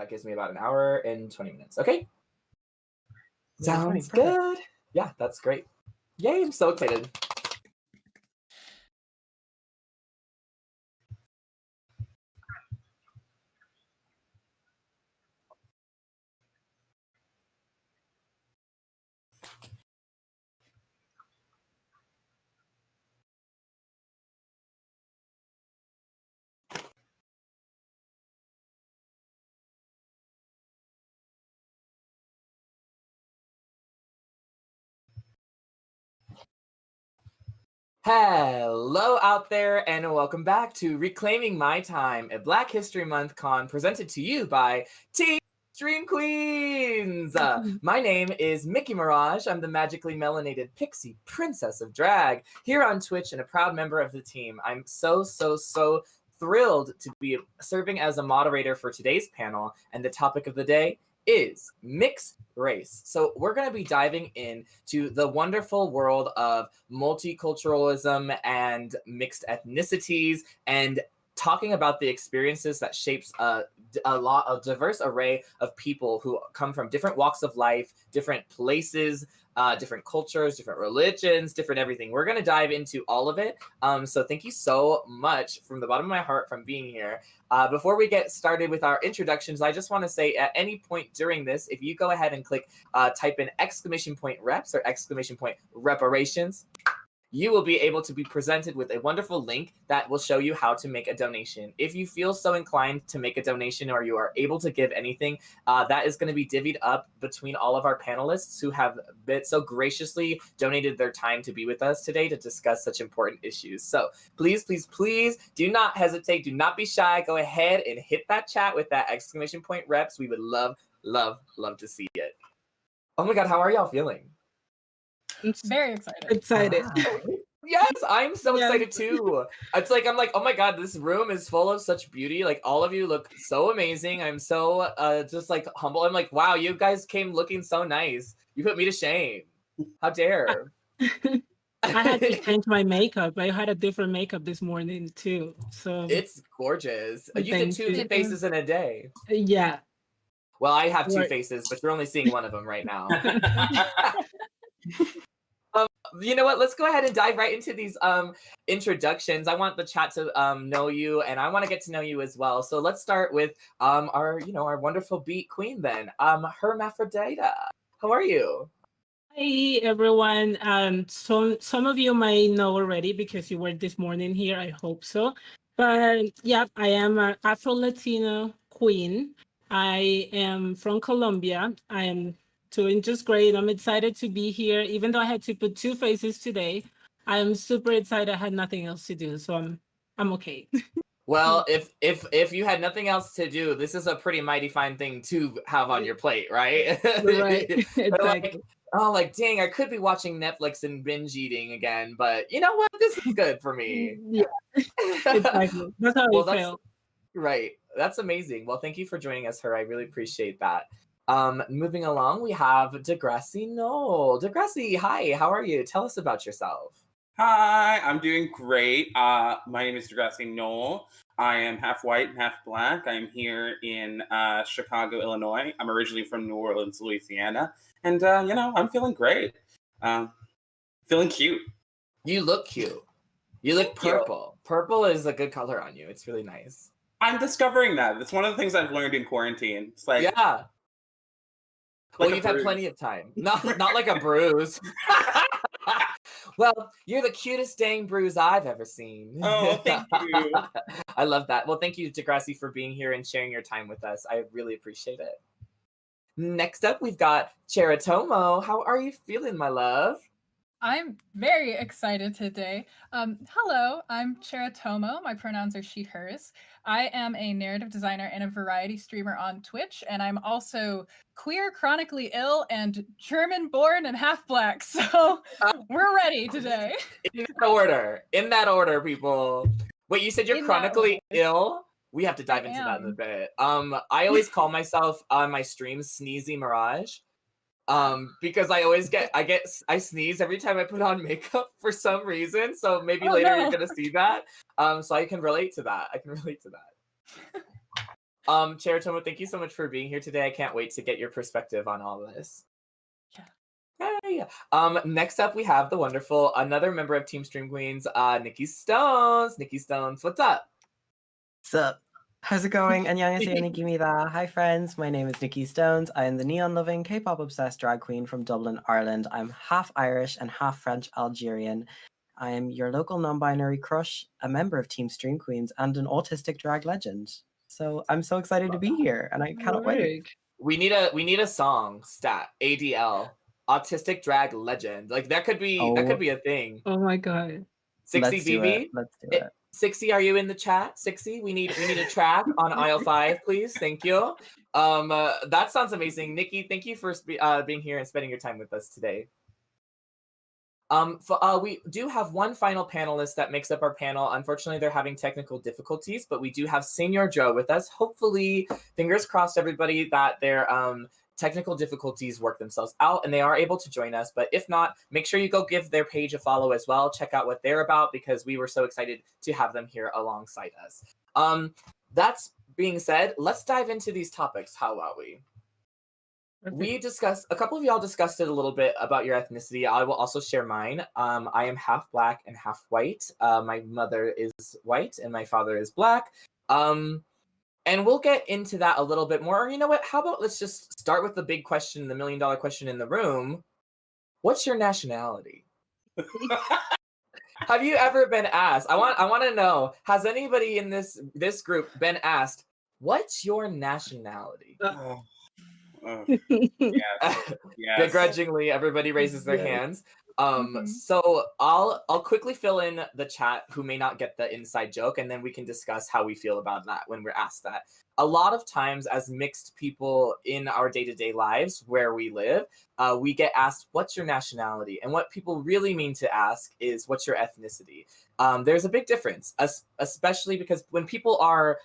That gives me about an hour and 20 minutes. Okay. Sounds 20, perfect. good. Yeah, that's great. Yay, I'm so excited. Hello out there, and welcome back to Reclaiming My Time, a Black History Month con presented to you by Team Dream Queens. My name is Mickey Mirage. I'm the magically melanated pixie princess of drag here on Twitch and a proud member of the team. I'm so thrilled to be serving as a moderator for today's panel, and the topic of the day is mixed race. So we're going to be diving into the wonderful world of multiculturalism and mixed ethnicities and talking about the experiences that shapes a diverse array of people who come from different walks of life, different places, different cultures, different religions, different everything. We're going to dive into all of it. So thank you so much from the bottom of my heart from being here. Before we get started with our introductions, I just want to say at any point during this, if you go ahead and click type in !reps or !reparations, you will be able to be presented with a wonderful link that will show you how to make a donation. If you feel so inclined to make a donation or you are able to give anything, that is going to be divvied up between all of our panelists who have so graciously donated their time to be with us today to discuss such important issues. So please do not hesitate. Do not be shy. Go ahead and hit that chat with that !reps. We would love to see it. Oh my God, how are y'all feeling? Very excited. Excited. Wow. Yes, I'm so excited too. I'm like, oh my God, this room is full of such beauty. Like all of you look so amazing. I'm so just like humble. I'm like, wow, you guys came looking so nice. You put me to shame. How dare. I had to change my makeup. I had a different makeup this morning too. So it's gorgeous. You did two faces in a day. Yeah. Well, I have two faces, but you're only seeing one of them right now. You know what? Let's go ahead and dive right into these introductions. I want the chat to know you, and I want to get to know you as well. So let's start with our wonderful beat queen then, Hermaphrodita. How are you? Hi everyone. Some of you might know already because you were this morning here. I hope so. But yeah, I am an Afro-Latino queen. I am from Colombia. I am doing just great. I'm excited to be here, even though I had to put two faces today. I'm super excited. I had nothing else to do, so I'm okay. Well, if you had nothing else to do, this is a pretty mighty fine thing to have on your plate, right? Right. Exactly. Like, dang, I could be watching Netflix and binge eating again, but you know what? This is good for me. Yeah, exactly. That's how I felt. Right. That's amazing. Well, thank you for joining us, Her. I really appreciate that. Moving along, we have Degrassi Noel. Degrassi, hi, how are you? Tell us about yourself. Hi, I'm doing great. My name is Degrassi Noel. I am half white and half black. I'm here in Chicago, Illinois. I'm originally from New Orleans, Louisiana. And, I'm feeling great. Feeling cute. You look cute. You look purple. Purple is a good color on you. It's really nice. I'm discovering that. It's one of the things I've learned in quarantine. It's like... Yeah. Well, you've had plenty of time. Not like a bruise. Well, you're the cutest dang bruise I've ever seen. Oh, thank you. I love that. Well, thank you, Degrassi, for being here and sharing your time with us. I really appreciate it. Next up, we've got Cheratomo. How are you feeling, my love? I'm very excited today. Hello, I'm Cheratomo. My pronouns are she, hers. I am a narrative designer and a variety streamer on Twitch, and I'm also queer, chronically ill, and German-born and half-black, so we're ready today. In that order, people. Wait, you said you're chronically ill? We have to dive into that in a bit. I always call myself on my streams Sneezy Mirage. Because I sneeze every time I put on makeup for some reason. So maybe later you're gonna see that. So I can relate to that. Chair Toma, thank you so much for being here today. I can't wait to get your perspective on all of this. Hey. Next up, we have the wonderful, another member of Team Stream Queens, Nikki Stones. Nikki Stones, what's up? Sup? How's it going? 안녕하세요, Nikimida. Hi, friends. My name is Nikki Stones. I am the neon-loving, K-pop obsessed drag queen from Dublin, Ireland. I'm half Irish and half French Algerian. I am your local non-binary crush, a member of Team Stream Queens, and an autistic drag legend. So I'm so excited to be here, and I cannot wait. We need a song stat ADL autistic drag legend. Like that could be a thing. Oh my god. 60 Let's do BB. it. Let's do it. 60, are you in the chat? 60, we need a track on aisle 5, please. Thank you. That sounds amazing. Nikki, thank you for being here and spending your time with us today. We do have one final panelist that makes up our panel. Unfortunately, they're having technical difficulties, but we do have Senior Joe with us. Hopefully, fingers crossed, everybody, that their technical difficulties work themselves out and they are able to join us. But if not, make sure you go give their page a follow as well. Check out what they're about because we were so excited to have them here alongside us. That's being said, let's dive into these topics. How about we? We discussed, a couple of y'all discussed it a little bit about your ethnicity. I will also share mine. I am half Black and half white. My mother is white and my father is Black. And we'll get into that a little bit more. Or you know what? How about let's just start with the big question, the $1 million question in the room. What's your nationality? Have you ever been asked? I want to know, has anybody in this group been asked, what's your nationality? Yes. Begrudgingly, everybody raises their hands. So I'll quickly fill in the chat who may not get the inside joke, and then we can discuss how we feel about that when we're asked that. A lot of times, as mixed people in our day-to-day lives where we live, we get asked, what's your nationality? And what people really mean to ask is, what's your ethnicity? There's a big difference, especially because when people are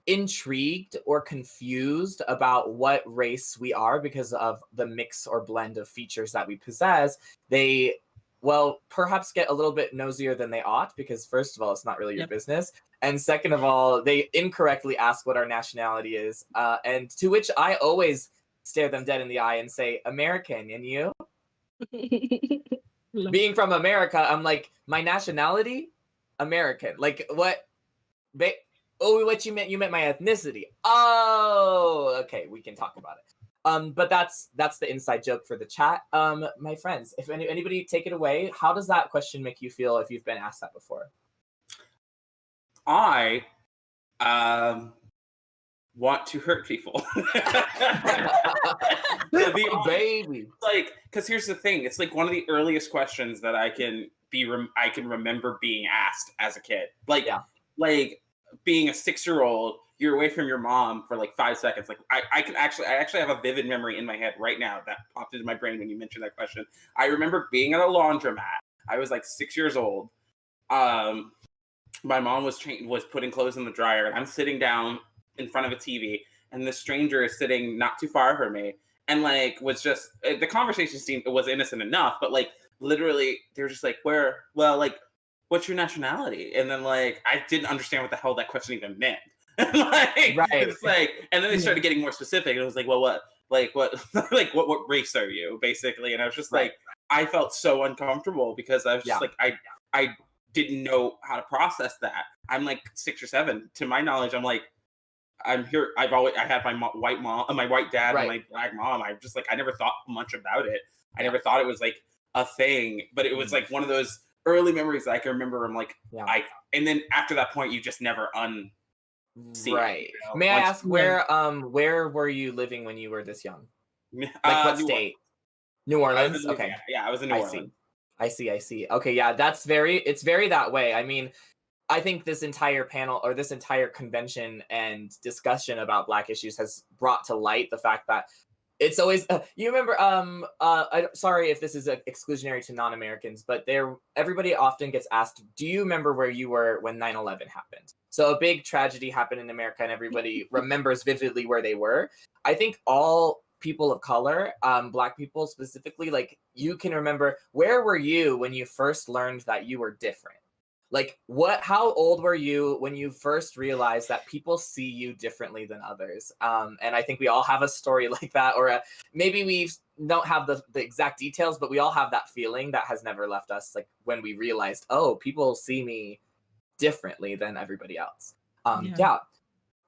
intrigued or confused about what race we are because of the mix or blend of features that we possess, they, well, perhaps get a little bit nosier than they ought because, first of all, it's not really your business. And second of all, they incorrectly ask what our nationality is. And to which I always stare them dead in the eye and say, American, and you? Being from America, I'm like, my nationality? American. Like, what? Oh, what you meant? You meant my ethnicity. Oh, okay, we can talk about it. But that's the inside joke for the chat. My friends, if anybody take it away, how does that question make you feel if you've been asked that before? I want to hurt people. Baby. Like, because here's the thing, it's like one of the earliest questions that I can remember being asked as a kid. Like, like being a 6-year-old, you're away from your mom for like 5 seconds. Like I actually have a vivid memory in my head right now that popped into my brain when you mentioned that question. I remember being at a laundromat. I was like 6 years old. My mom was putting clothes in the dryer, and I'm sitting down in front of a TV, and this stranger is sitting not too far from me, and like was just the conversation was innocent enough, but like literally they were just like, what's your nationality? And then like I didn't understand what the hell that question even meant. It's like, and then they started getting more specific, and it was like, well, what race are you, basically? And I was just like, I felt so uncomfortable because I was just like, I didn't know how to process that. I'm like 6 or 7. To my knowledge, I'm like, I'm here. I had my white mom, my white dad, and my Black mom. I just like, I never thought much about it. I never thought it was like a thing, but it was like one of those early memories that I can remember. I'm like, and then after that point, you just never see it, you know? May I ask where were you living when you were this young? Like what state? New Orleans. Okay. Yeah, I was in New Orleans. I see. Okay, yeah, it's very that way. I mean, I think this entire panel or this entire convention and discussion about Black issues has brought to light the fact that it's always you remember sorry if this is exclusionary to non-Americans, but everybody often gets asked, do you remember where you were when 9/11 happened? So a big tragedy happened in America and everybody remembers vividly where they were. I think all people of color, Black people specifically, like you can remember, where were you when you first learned that you were different? Like, how old were you when you first realized that people see you differently than others? And I think we all have a story like that, or maybe we don't have the exact details, but we all have that feeling that has never left us, like when we realized, oh, people see me differently than everybody else. Yeah.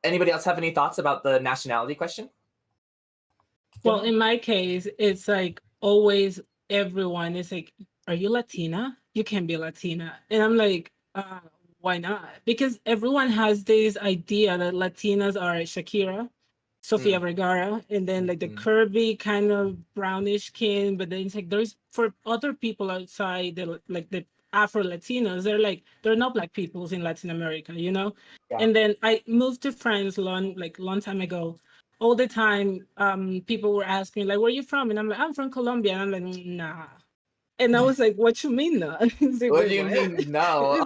Anybody else have any thoughts about the nationality question? Well, in my case, it's like always everyone is like, are you Latina? You can be Latina. And I'm like, why not? Because everyone has this idea that Latinas are Shakira, Sofia Vergara, and then like the curvy kind of brownish skin. But then it's like there's for other people outside the Afro Latinos, they're not black peoples in Latin America, you know? Yeah. And then I moved to France long time ago. All the time, people were asking like, "Where are you from?" And I'm like, "I'm from Colombia." And I'm like, "Nah." And I was like, "What you mean, no?" Like, what do you mean, no?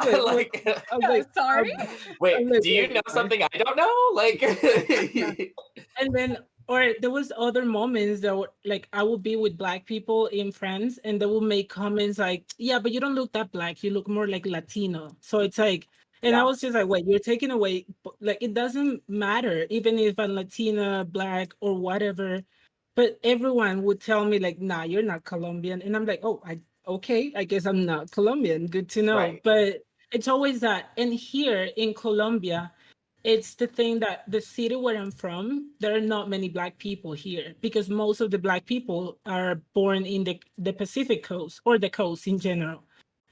Sorry. Wait, do you know something I don't know? Like, and then, or there was other moments that were like I would be with black people in France, and they would make comments like, "Yeah, but you don't look that black. You look more like Latino." So it's like. And I was just like, wait, you're taking away, like, it doesn't matter, even if I'm Latina, black, or whatever. But everyone would tell me, like, nah, you're not Colombian. And I'm like, oh, okay, I guess I'm not Colombian. Good to know. Right. But it's always that. And here in Colombia, it's the thing that the city where I'm from, there are not many black people here because most of the black people are born in the Pacific coast or the coast in general.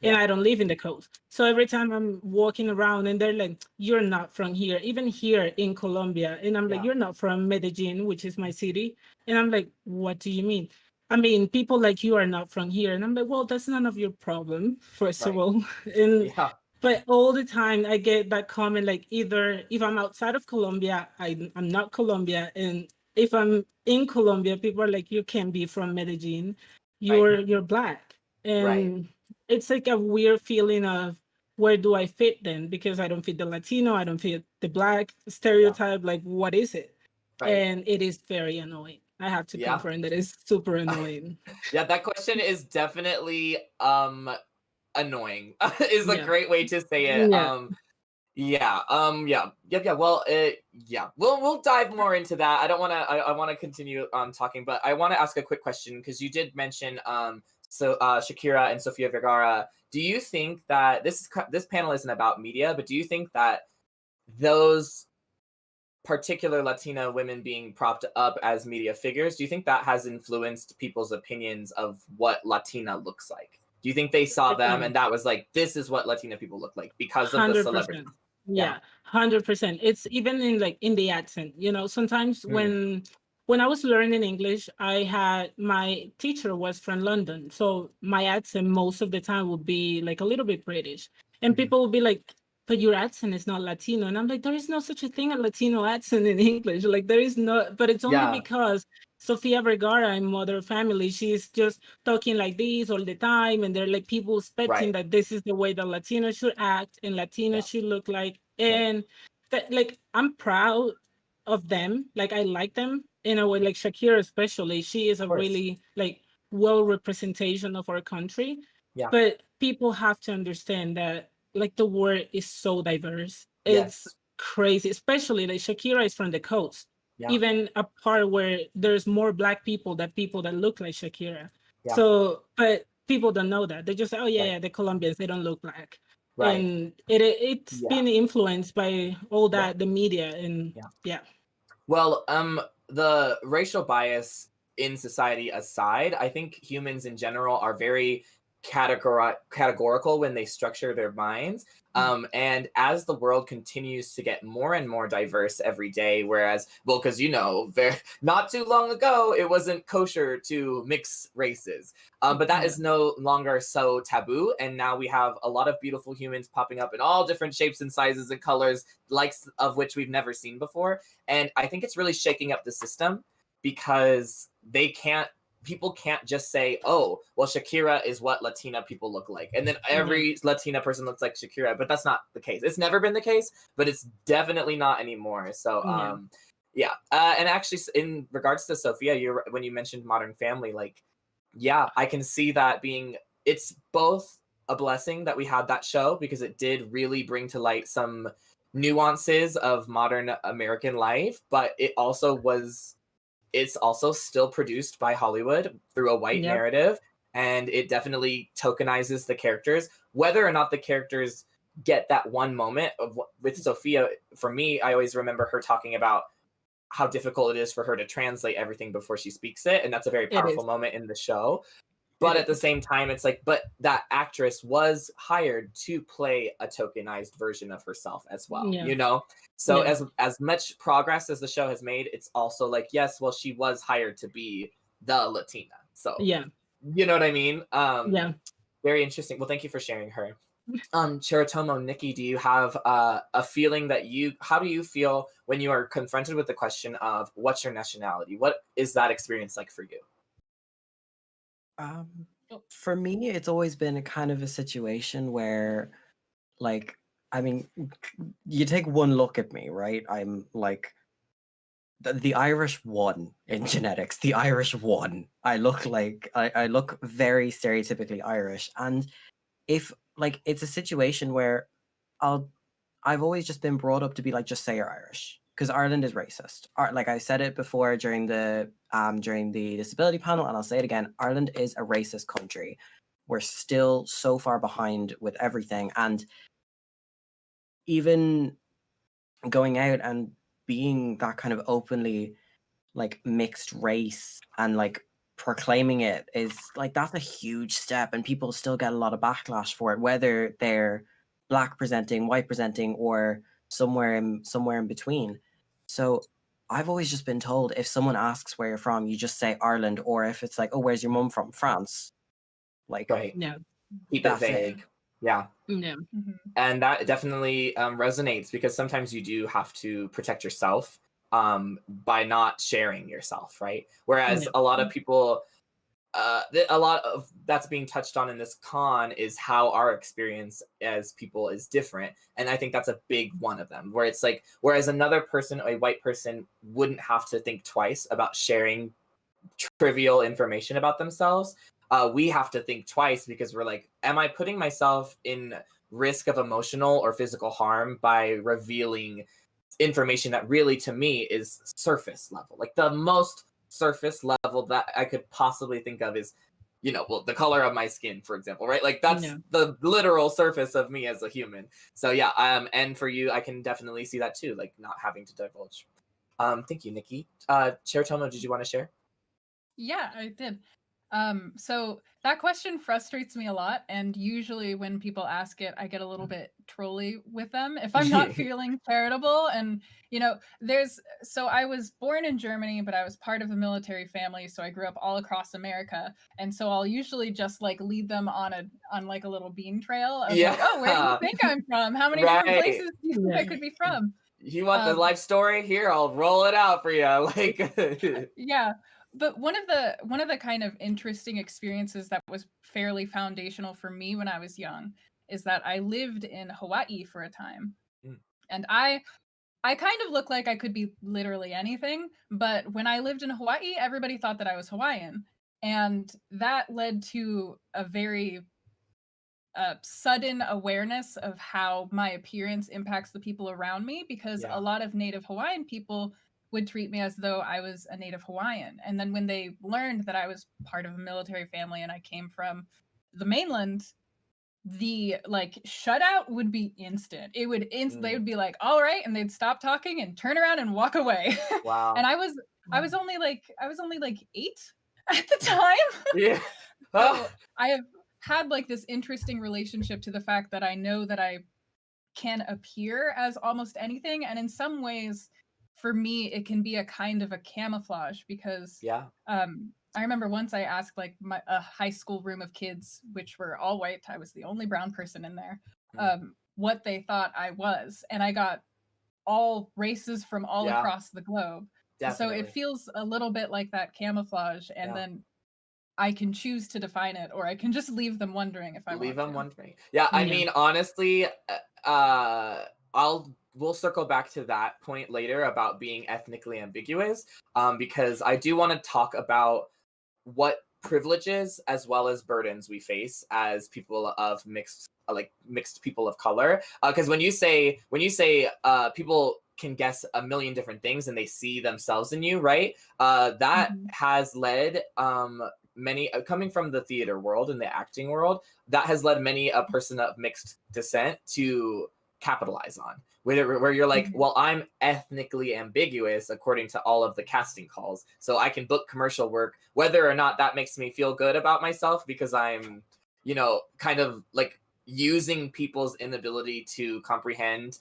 And I don't live in the coast. So every time I'm walking around and they're like, you're not from here, even here in Colombia. And I'm like, you're not from Medellin, which is my city. And I'm like, what do you mean? I mean, people like you are not from here. And I'm like, well, that's none of your problem, first of all. And but all the time I get that comment, like either if I'm outside of Colombia, I'm not Colombia. And if I'm in Colombia, people are like, you can't be from Medellin. You're black. And it's like a weird feeling of where do I fit then? Because I don't fit the Latino, I don't fit the black stereotype. Like, what is it? And it is very annoying. I have to confirm that it's super annoying. Yeah, that question is definitely annoying. Is a great way to say it. Well, we'll dive more into that. I don't want to. I want to continue talking, but I want to ask a quick question because you did mention Shakira and Sofia Vergara. Do you think that this panel isn't about media, but do you think that those particular Latina women being propped up as media figures, do you think that has influenced people's opinions of what Latina looks like? Do you think they saw them and that was like, this is what Latina people look like because of the 100%. celebrity? Yeah, 100%. It's even in the accent, you know, sometimes when I was learning English, I had my teacher was from London. So my accent most of the time would be like a little bit British. And people would be like, but your accent is not Latino. And I'm like, there is no such a thing as Latino accent in English. Like there is no, but it's only because Sofia Vergara in Mother Family, she's just talking like this all the time. And they're like people expecting that this is the way that Latinos should act and Latinos should look like. And that, like, I'm proud of them. Like I like them in a way, like Shakira especially. She is a really like well representation of our country. But people have to understand that like the world is so diverse. It's crazy, especially like Shakira is from the coast. Even a part where there's more black people than people that look like Shakira. So, but people don't know that. They just say, oh yeah, the Colombians, they don't look black. And it's been influenced by all that, the media and Well, the racial bias in society aside, I think humans in general are very categorical when they structure their minds. And as the world continues to get more and more diverse every day, whereas, well, because not too long ago, it wasn't kosher to mix races. But that is no longer so taboo. And now we have a lot of beautiful humans popping up in all different shapes and sizes and colors, likes of which we've never seen before. And I think it's really shaking up the system because people can't just say, oh, well, Shakira is what Latina people look like. And then every Latina person looks like Shakira, but that's not the case. It's never been the case, but it's definitely not anymore. So, and actually in regards to Sophia, when you mentioned Modern Family, like, I can see that it's both a blessing that we had that show, because it did really bring to light some nuances of modern American life, but it's also still produced by Hollywood through a white Yep. narrative, and it definitely tokenizes the characters. Whether or not the characters get that one moment with Sophia, for me, I always remember her talking about how difficult it is for her to translate everything before she speaks it, and that's a very It powerful is. moment in the show. But at the same time, it's like, but that actress was hired to play a tokenized version of herself as well, Yeah. you know? So Yeah. as much progress as the show has made, it's also like, yes, well, she was hired to be the Latina. So, Yeah. you know what I mean? Yeah. Very interesting. Well, thank you for sharing her. Chiritomo, Nikki, do you have a feeling that how do you feel when you are confronted with the question of what's your nationality? What is that experience like for you? For me, it's always been a kind of a situation where, like, I mean, you take one look at me, right? I'm like the Irish won in genetics. The Irish won. I look like I look very stereotypically Irish, and if like it's a situation where I've always just been brought up to be like, just say you're Irish, because Ireland is racist. Like I said it before during the disability panel, and I'll say it again. Ireland is a racist country. We're still so far behind with everything, and even going out and being that kind of openly like mixed race and like proclaiming it is like, that's a huge step, and people still get a lot of backlash for it, whether they're black presenting, white presenting, or somewhere in between. So I've always just been told, if someone asks where you're from, you just say Ireland, or if it's like, oh, where's your mum from? France. Like, Right. Yeah. Keep it that's it. vague. Yeah. Yeah. And that definitely resonates, because sometimes you do have to protect yourself by not sharing yourself, right? Whereas Yeah. a lot of people, a lot of that's being touched on in this con is how our experience as people is different. And I think that's a big one of them, where it's like, whereas another person, a white person, wouldn't have to think twice about sharing trivial information about themselves, we have to think twice, because we're like, am I putting myself in risk of emotional or physical harm by revealing information that really, to me, is surface level? Like, the most surface level that I could possibly think of is, well, the color of my skin, for example, right? Like, that's Yeah. the literal surface of me as a human. So yeah, and for you, I can definitely see that too, like not having to divulge. Thank you, Nikki. Chiritomo, did you want to share? Yeah, I did. So that question frustrates me a lot, and usually when people ask it, I get a little bit trolly with them if I'm not feeling charitable. And so I was born in Germany, but I was part of a military family, so I grew up all across America, and so I'll usually just like lead them on like a little bean trail of like, oh, where do you think I'm from? How many different Right. places do you think I could be from? You want the life story? Here, I'll roll it out for you. Like, Yeah. But one of the kind of interesting experiences that was fairly foundational for me when I was young is that I lived in Hawaii for a time. Mm. And I kind of look like I could be literally anything, but when I lived in Hawaii, everybody thought that I was Hawaiian. And that led to a very sudden awareness of how my appearance impacts the people around me, because Yeah. a lot of Native Hawaiian people would treat me as though I was a Native Hawaiian. And then when they learned that I was part of a military family and I came from the mainland, the like shutout would be instant. It would they would be like, all right, and they'd stop talking and turn around and walk away. Wow. And I was only like 8 at the time. Yeah. So I have had like this interesting relationship to the fact that I know that I can appear as almost anything, and in some ways for me it can be a kind of a camouflage, because Yeah. I remember once I asked like a high school room of kids, which were all white, I was the only brown person in there, what they thought I was, and I got all races from all Yeah. across the globe. Definitely. So it feels a little bit like that camouflage, and Yeah. then I can choose to define it, or I can just leave them wondering if I Leave want them to. wondering. Yeah, I Yeah. mean, honestly, we'll circle back to that point later about being ethnically ambiguous, because I do want to talk about what privileges as well as burdens we face as people of mixed people of color. Because when you say people can guess a million different things and they see themselves in you, right? That has led many coming from the theater world and the acting world, that has led many a person of mixed descent to capitalize on, where you're like, well, I'm ethnically ambiguous according to all of the casting calls, so I can book commercial work whether or not that makes me feel good about myself, because I'm, you know, kind of like using people's inability to comprehend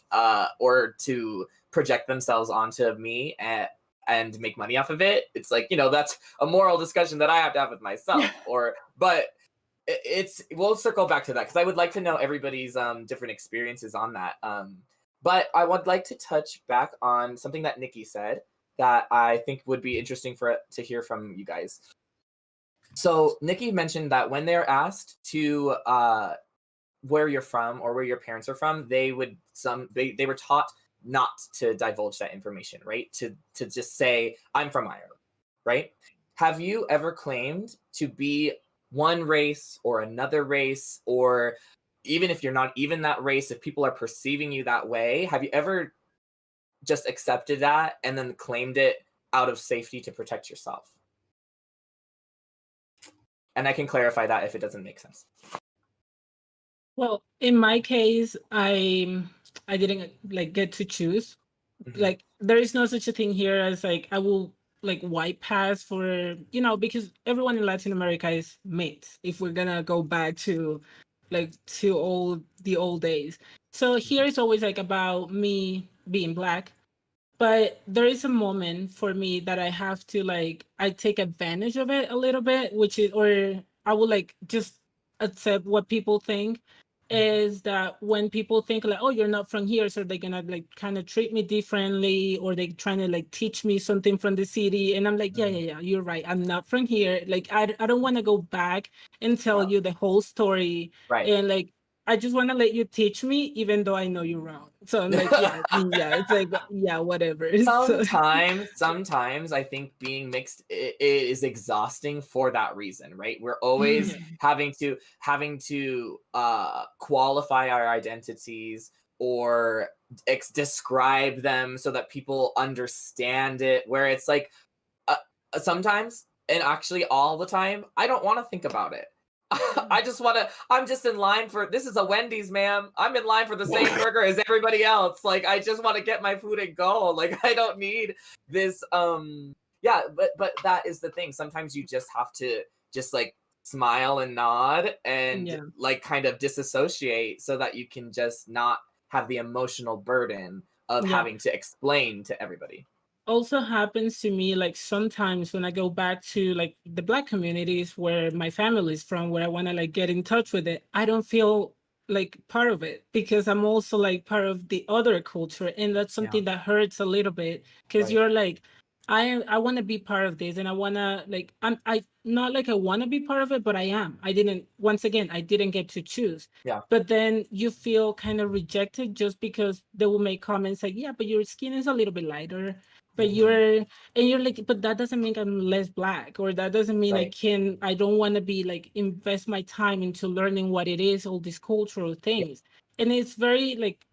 or to project themselves onto me and make money off of it. It's like, you know, that's a moral discussion that I have to have with myself. But we'll circle back to that, because I would like to know everybody's different experiences on that. But I would like to touch back on something that Nikki said that I think would be interesting to hear from you guys. So Nikki mentioned that when they're asked to where you're from or where your parents are from, they were taught not to divulge that information, right? To just say, I'm from Ireland, right? Have you ever claimed to be one race or another race, or even if you're not even that race, if people are perceiving you that way, have you ever just accepted that and then claimed it out of safety to protect yourself? And I can clarify that if it doesn't make sense. Well, in my case, I didn't like get to choose. Like, there is no such a thing here as like I will like white pass for, you know, because everyone in Latin America is mixed, if we're gonna go back to like the old days. So here it's always like about me being Black. But there is a moment for me that I have to like, I take advantage of it a little bit, which is, or I will like just accept what people think, is that when people think like, oh, you're not from here, so they're gonna like kind of treat me differently, or they trying to like teach me something from the city, and I'm like, yeah, you're right, I'm not from here. Like I don't want to go back and tell you the whole story, right? And like I just want to let you teach me, even though I know you're wrong. So I'm like, yeah, it's like, yeah, whatever. Sometimes I think being mixed is exhausting for that reason, right? We're always having to qualify our identities or describe them so that people understand it. Where it's like sometimes, and actually all the time, I don't want to think about it. I'm just in line for, this is a Wendy's, ma'am. I'm in line for the same burger as everybody else. Like, I just want to get my food and go. Like, I don't need this. But that is the thing. Sometimes you just have to just like smile and nod and like kind of disassociate so that you can just not have the emotional burden of having to explain to everybody. Also happens to me like sometimes when I go back to like the Black communities where my family is from, where I want to like get in touch with it, I don't feel like part of it, because I'm also like part of the other culture, and that's something that hurts a little bit, because you're like, I want to be part of this, and I want to like, I not like I want to be part of it, but I didn't get to choose. But then you feel kind of rejected just because they will make comments like, yeah, but your skin is a little bit lighter, but you're like, but that doesn't mean I'm less Black, or that doesn't mean I don't want to be like invest my time into learning what it is, all these cultural things. And it's very like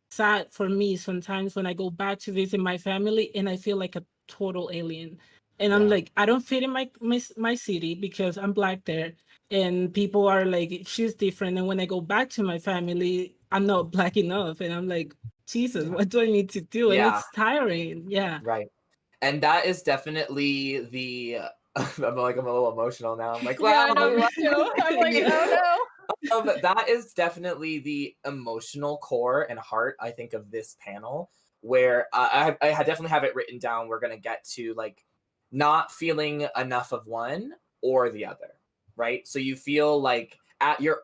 sad for me sometimes when I go back to visit my family and I feel like a total alien, and I'm like, I don't fit in my city because I'm Black there, and people are like, she's different, and when I go back to my family, I'm not Black enough, and I'm like, Jesus, what do I need to do? And it's tiring. Right. And that is definitely the I'm a little emotional now. I'm like, wow. I know, me too. I'm like, oh no. That is definitely the emotional core and heart, I think, of this panel, where I definitely have it written down. We're gonna get to like not feeling enough of one or the other, right? So you feel like at your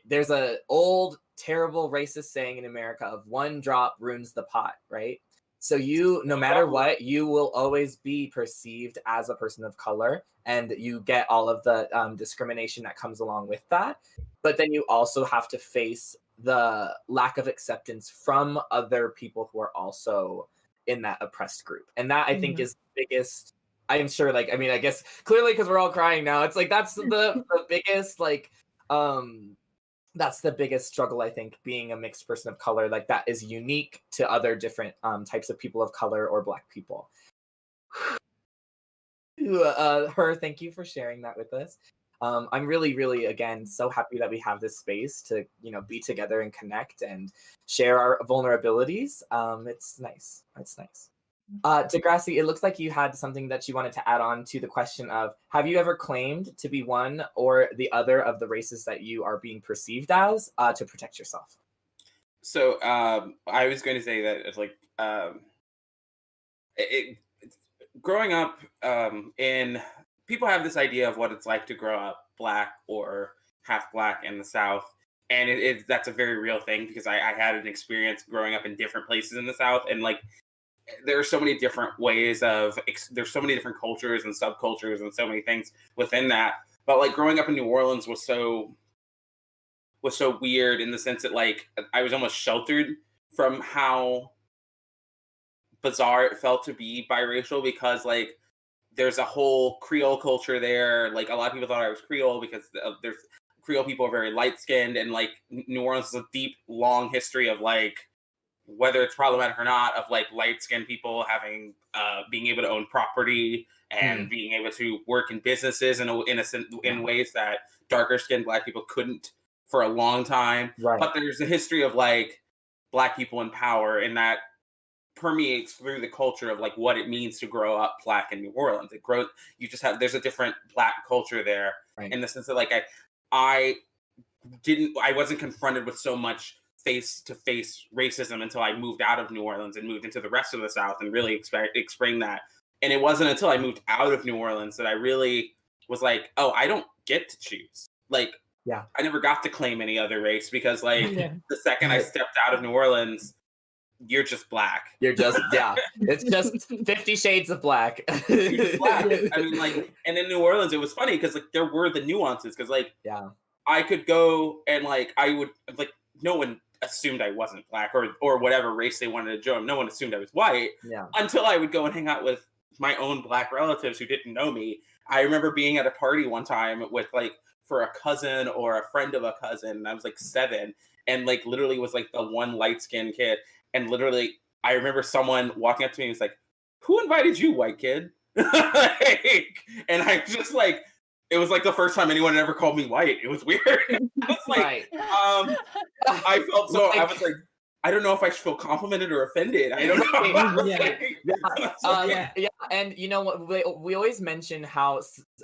there's a old terrible racist saying in America of one drop ruins the pot, right? So you, no matter what, you will always be perceived as a person of color, and you get all of the discrimination that comes along with that. But then you also have to face the lack of acceptance from other people who are also in that oppressed group. And that, I think, is the biggest I'm sure, like, I mean, I guess clearly because we're all crying now, it's like that's the biggest, like, that's the biggest struggle, I think, being a mixed person of color. Like, that is unique to other different types of people of color or Black people. Thank you for sharing that with us. I'm really, really, again, so happy that we have this space to, be together and connect and share our vulnerabilities. It's nice. It's nice. Degrassi, it looks like you had something that you wanted to add on to the question of, have you ever claimed to be one or the other of the races that you are being perceived as to protect yourself? So I was going to say that it's like growing up in people have this idea of what it's like to grow up Black or half Black in the South, and that's a very real thing because I had an experience growing up in different places in the South, and like there are so many different ways of there's so many different cultures and subcultures and so many things within that. But like growing up in New Orleans was so weird in the sense that like I was almost sheltered from how bizarre it felt to be biracial because like there's a whole Creole culture there. Like a lot of people thought I was Creole because there's Creole people are very light skinned, and like New Orleans has a deep, long history of like whether it's problematic or not of like light skinned people having being able to own property and being able to work in businesses in ways that darker skinned Black people couldn't for a long time. Right. But there's a history of like Black people in power, and that permeates through the culture of like what it means to grow up Black in New Orleans. There's a different Black culture there, right, in the sense that like I wasn't confronted with so much face-to-face racism until I moved out of New Orleans and moved into the rest of the South and really experienced that. And it wasn't until I moved out of New Orleans that I really was like, oh, I don't get to choose. Like, yeah, I never got to claim any other race because like the second I stepped out of New Orleans, you're just Black. You're just, yeah. It's just 50 Shades of Black. You're just Black. I mean, like, and in New Orleans, it was funny because like there were the nuances because like I could go and like I would like no one assumed I wasn't Black or whatever race they wanted to join. No one assumed I was white until I would go and hang out with my own Black relatives who didn't know me. I remember being at a party one time with like for a cousin or a friend of a cousin. And I was like 7 and like literally was like the one light-skinned kid. And literally, I remember someone walking up to me and was like, "Who invited you, white kid?" Like, and I just like, it was like the first time anyone had ever called me white. It was weird. I was like, I felt so. I was like, I don't know if I should feel complimented or offended. I don't know. Yeah. And you know what? We always mention how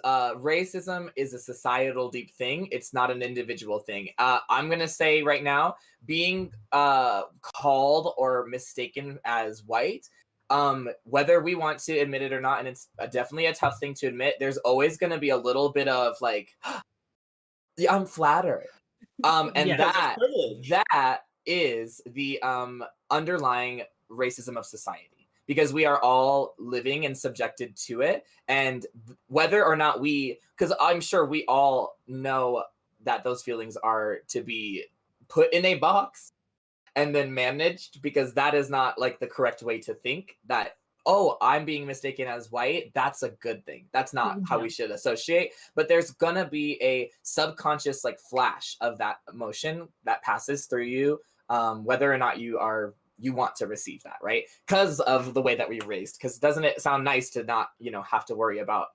racism is a societal deep thing. It's not an individual thing. I'm gonna say right now, being called or mistaken as white, whether we want to admit it or not, and it's definitely a tough thing to admit. There's always gonna be a little bit of like, yeah, I'm flattered, and that is the underlying racism of society, because we are all living and subjected to it. And whether or not because I'm sure we all know that those feelings are to be put in a box and then managed, because that is not like the correct way to think that, oh, I'm being mistaken as white. That's a good thing. That's not how we should associate. But there's gonna be a subconscious like flash of that emotion that passes through you, whether or not you want to receive that, right? Because of the way that we're raised. Because doesn't it sound nice to not, have to worry about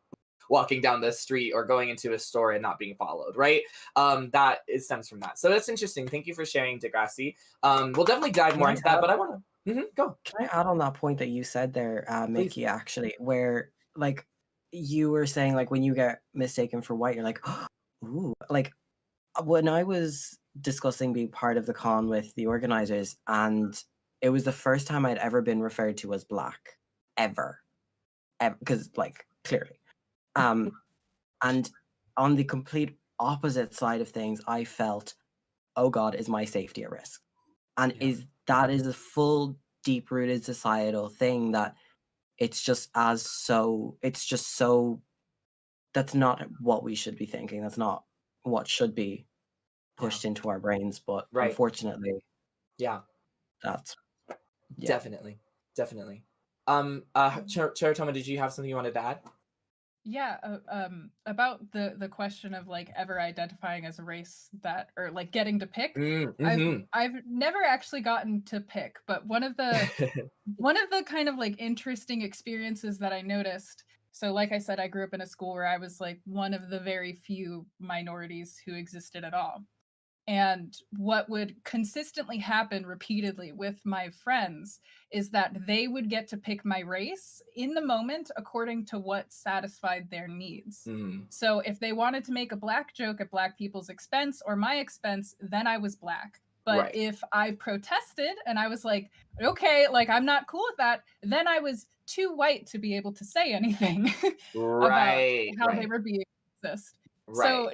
walking down the street or going into a store and not being followed, right? It stems from that. So that's interesting. Thank you for sharing, Degrassi. We'll definitely dive more into that, but I want to go. Can I add on that point that you said there, Mickey, actually, where like you were saying, like when you get mistaken for white, you're like, ooh, like when I was discussing being part of the con with the organizers, and it was the first time I'd ever been referred to as Black, ever, because like clearly, and on the complete opposite side of things, I felt, oh God, is my safety at risk? And that is a full deep-rooted societal thing that it's just so that's not what we should be thinking. That's not what should be pushed into our brains. But unfortunately, that's definitely. Charitoma, did you have something you wanted to add? Yeah, about the question of like ever identifying as a race that, or like getting to pick. Mm-hmm. I've never actually gotten to pick, but one of the kind of like interesting experiences that I noticed. So like I said, I grew up in a school where I was like one of the very few minorities who existed at all. And what would consistently happen repeatedly with my friends is that they would get to pick my race in the moment according to what satisfied their needs. Mm. So if they wanted to make a black joke at black people's expense or my expense, then I was black. But Right. if I protested and I was like, okay, like I'm not cool with that, then I was too white to be able to say anything about Right. how they Right. were being racist. Right. So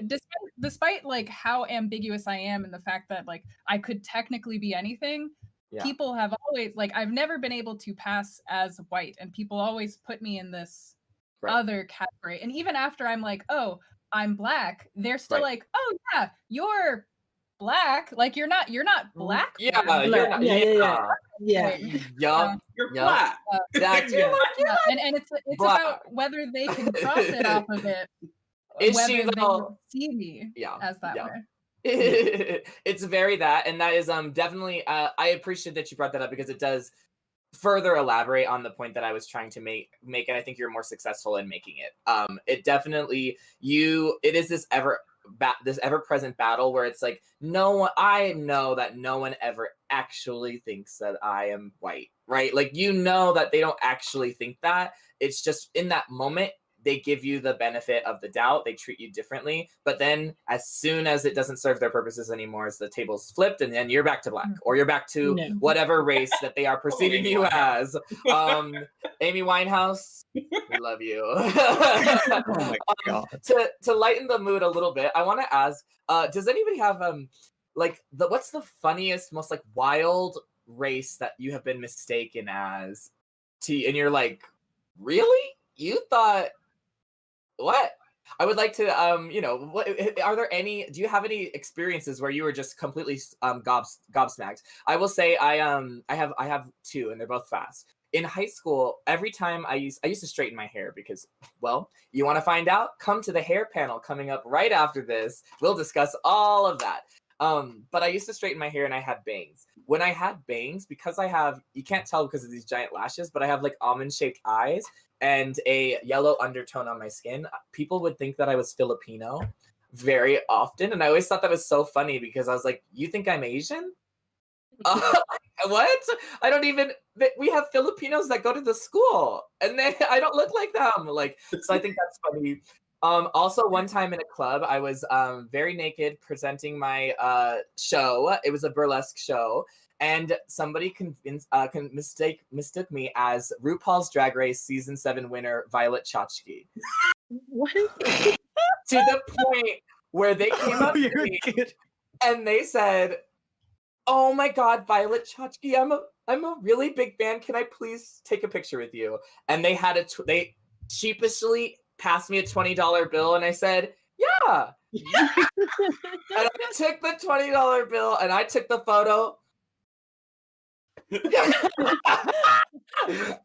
despite like how ambiguous I am and the fact that like I could technically be anything, Yeah. people have always like I've never been able to pass as white, and people always put me in this Right. other category. And even after I'm like, oh, I'm black, they're still Right. like, oh yeah, you're black. Like you're not black. Yeah, then. you're not. Yeah. Yup. You're Yup. black. That Yeah. And it's black. about whether they can profit off of it, Is whether she they though? see me Yeah. as that Yeah. way. It's very that, and that is definitely I appreciate that you brought that up because it does further elaborate on the point that I was trying to make, and I think you're more successful in making it. It definitely it is this ever present battle where it's like I know that no one ever actually thinks that I am white, right? Like that they don't actually think that. It's just in that moment they give you the benefit of the doubt, they treat you differently, but then as soon as it doesn't serve their purposes anymore, the table's flipped and then you're back to black, or you're back to No. whatever race that they are perceiving you as. Amy Winehouse, we love you. Oh my god. To lighten the mood a little bit, I want to ask, does anybody have what's the funniest, most like wild race that you have been mistaken as and you're like, really? You thought what? I would like to, what are there any? Do you have any experiences where you were just completely gobsmacked? I will say I have two, and they're both fast. In high school, every time I used to straighten my hair because, well, you want to find out? Come to the hair panel coming up right after this. We'll discuss all of that. But I used to straighten my hair and I had bangs. When I had bangs, because you can't tell because of these giant lashes, but I have like almond-shaped eyes and a yellow undertone on my skin, people would think that I was Filipino very often. And I always thought that was so funny because I was like, you think I'm Asian? What? I don't even, we have Filipinos that go to the school and then I don't look like them. So I think that's funny. Also, one time in a club, I was very naked presenting my show. It was a burlesque show. And somebody mistook me as RuPaul's Drag Race Season 7 winner, Violet Chachki. What? To the point where they came up to me and they said, oh my God, Violet Chachki, I'm a really big fan. Can I please take a picture with you? And they they sheepishly passed me a $20 bill and I said, yeah. And I took the $20 bill and I took the photo.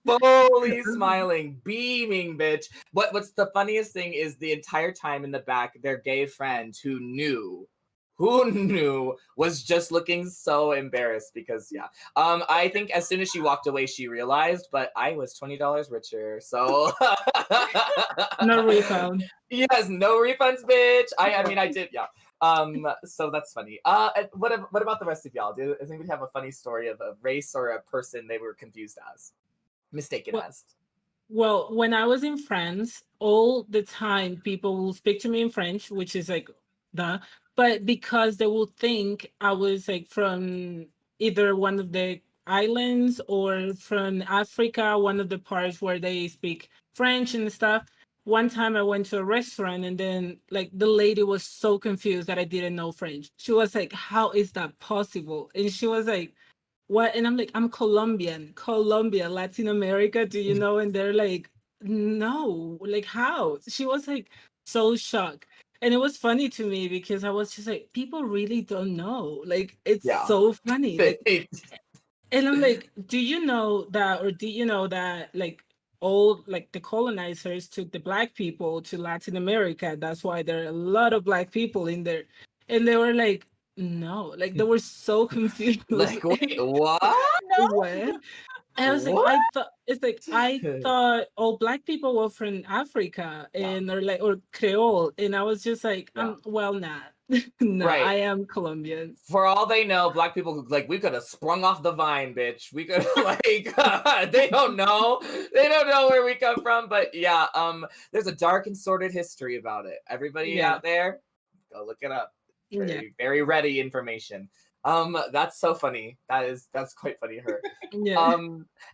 Fully smiling, beaming, bitch. What's the funniest thing is the entire time in the back, their gay friend who knew was just looking so embarrassed because I think as soon as she walked away she realized, but I was $20 richer, so No refund. Yes, no refunds, bitch. I mean I did, yeah. So that's funny. What about the rest of y'all? Does anybody have a funny story of a race or a person they were confused as, mistaken as? Well, when I was in France, all the time people will speak to me in French, which is like but because they will think I was like from either one of the islands or from Africa, one of the parts where they speak French and stuff. One time I went to a restaurant and then like the lady was so confused that I didn't know French. She was like, how is that possible? And she was like, what? And I'm like, I'm Colombian, Latin America, do you know? And they're like, no, like how? She was like so shocked. And it was funny to me because I was just like, people really don't know. Like, it's so funny. Like, and I'm like, do you know that, or do you know that, like, all like the colonizers took the black people to Latin America. That's why there are a lot of black people in there. And they were like, no, like they were so confused. Like, wait, what? No. What? And I was like, What? I thought it's like I thought all black people were from Africa and or Creole, and I was just like, well, not. No, Right. I am Colombian. For all they know, black people, like, we could have sprung off the vine, bitch. We could like they don't know. They don't know where we come from. But yeah, there's a dark and sordid history about it. Everybody out there, go look it up. Very, very ready information. That's so funny. That's quite funny to her.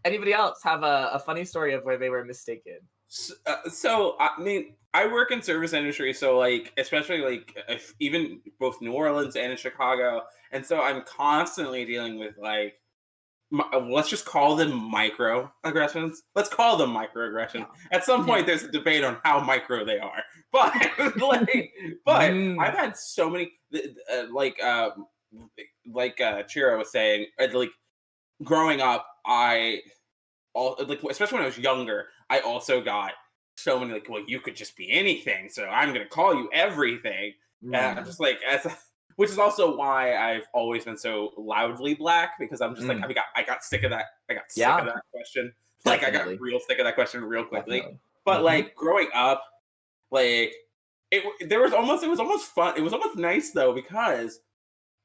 Anybody else have a funny story of where they were mistaken? So I mean, I work in service industry, so like, especially like even both New Orleans and in Chicago, and so I'm constantly dealing with like, let's just call them microaggressions. Let's call them microaggressions. At some point, there's a debate on how micro they are, but I've had so many like Chiro was saying, like growing up, especially when I was younger, I also got so many like, well, you could just be anything, so I'm gonna call you everything. And I'm just like, which is also why I've always been so loudly black, because I'm just like, I got sick of that. I got sick of that question. Like, I got real sick of that question real quickly. But like growing up, like it was almost fun. It was almost nice though, because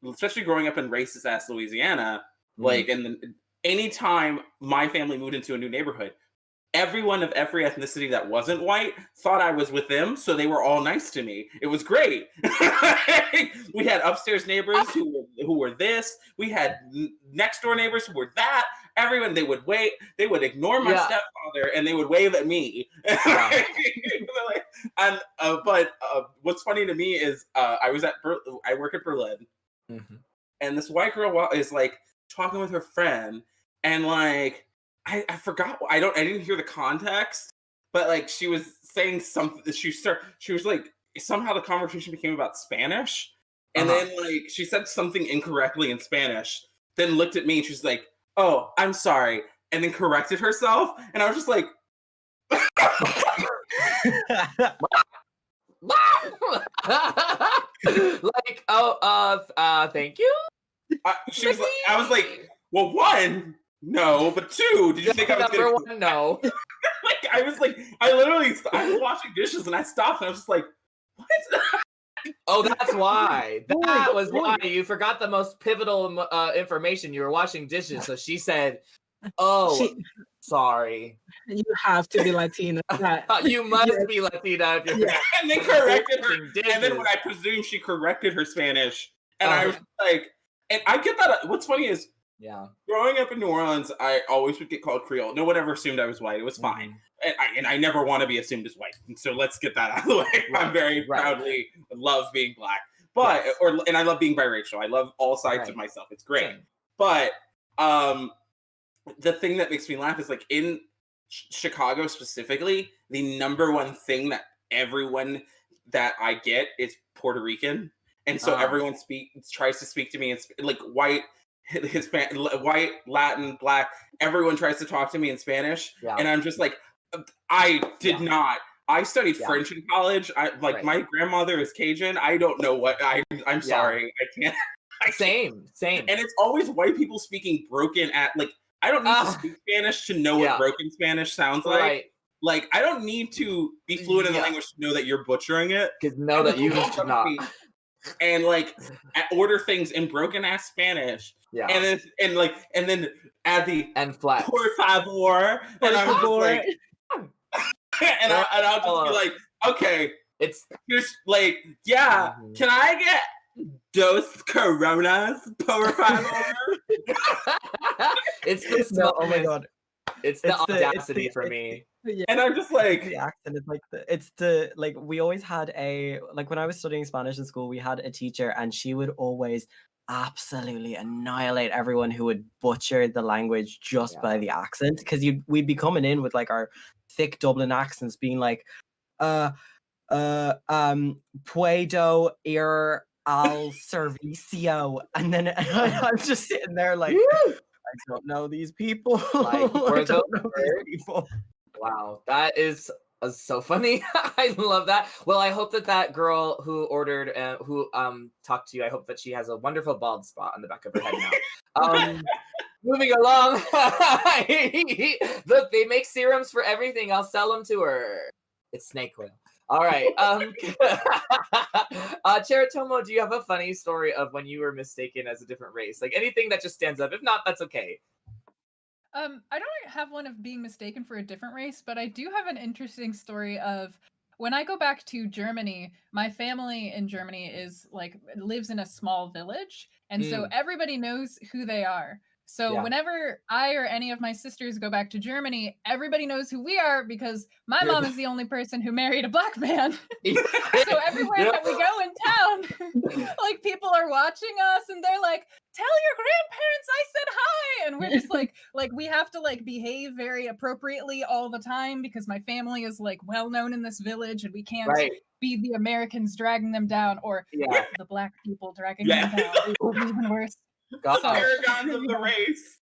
especially growing up in racist ass Louisiana, like, and anytime my family moved into a new neighborhood, everyone of every ethnicity that wasn't white thought I was with them, so they were all nice to me. It was great. We had upstairs neighbors who were this. We had next door neighbors who were that. Everyone, they would ignore my stepfather and they would wave at me. But what's funny to me is I work at Berlin, and this white girl is like talking with her friend, and like, I forgot. I didn't hear the context, but like she was saying something. She was like, somehow the conversation became about Spanish, and then like she said something incorrectly in Spanish. Then looked at me and she's like, "Oh, I'm sorry," and then corrected herself. And I was just like, like, thank you. I was like, well, one. No, but two, did you think I was number one? No. Like, I was washing dishes and I stopped and I was just like, what? Oh, that's why. That was why. You forgot the most pivotal information. You were washing dishes. So she said, sorry. You have to be Latina. You must be Latina if you're and then corrected her. And then when I presume she corrected her Spanish, and I was like, and I get that. What's funny is, growing up in New Orleans, I always would get called Creole. No one ever assumed I was white. It was fine. And I never want to be assumed as white. And so let's get that out of the way. I'm very proudly love being black. But and I love being biracial. I love all sides of myself. It's great. Same. But the thing that makes me laugh is like in Chicago specifically, the number one thing that everyone that I get is Puerto Rican. And so everyone tries to speak to me in like white, Hispanic, white, Latin, black, everyone tries to talk to me in Spanish, and I'm just like, I did not. I studied French in college. My grandmother is Cajun. I don't know what I'm sorry. I can't. Same. And it's always white people speaking broken like, I don't need to speak Spanish to know what broken Spanish sounds like. Like, I don't need to be fluent in the language to know that you're butchering it. Because know that you should not. And like order things in broken ass Spanish, and then add the flat por favor, and I'm just like, and I'll just be like, okay, it's just like, can I get dos Coronas, por favor? It's the smell. Oh my god, it's the audacity for me. And I'm just like, the accent is like we always had when I was studying Spanish in school, we had a teacher and she would always absolutely annihilate everyone who would butcher the language just by the accent, because we'd be coming in with like our thick Dublin accents being like puedo ir al servicio, and then I'm just sitting there like, I don't know these people. Like, I don't know these people. Wow, that is so funny. I love that. Well, I hope that girl who ordered, who talked to you, I hope that she has a wonderful bald spot on the back of her head now. Moving along, look, they make serums for everything. I'll sell them to her. It's snake oil. All right. Cheritomo, do you have a funny story of when you were mistaken as a different race? Like anything that just stands up. If not, that's okay. I don't have one of being mistaken for a different race, but I do have an interesting story of when I go back to Germany, my family in Germany lives in a small village, and so everybody knows who they are. So whenever I or any of my sisters go back to Germany, everybody knows who we are because my mom is the only person who married a black man. So everywhere that we go in town, like people are watching us and they're like, "Tell your grandparents I said hi," and we're just like we have to like behave very appropriately all the time because my family is like well known in this village and we can't be the Americans dragging them down or the black people dragging them down. Even worse. Paragons of the race.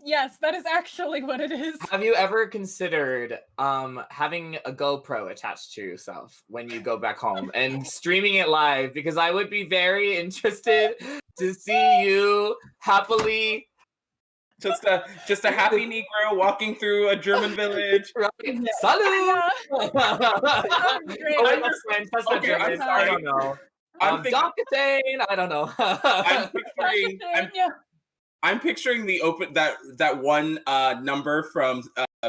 Yes, that is actually what it is. Have you ever considered having a GoPro attached to yourself when you go back home and streaming it live? Because I would be very interested to see you happily. Just a happy Negro walking through a German village. Right. Salut! I'm sorry. I don't know. I don't know. I'm picturing the open that one number from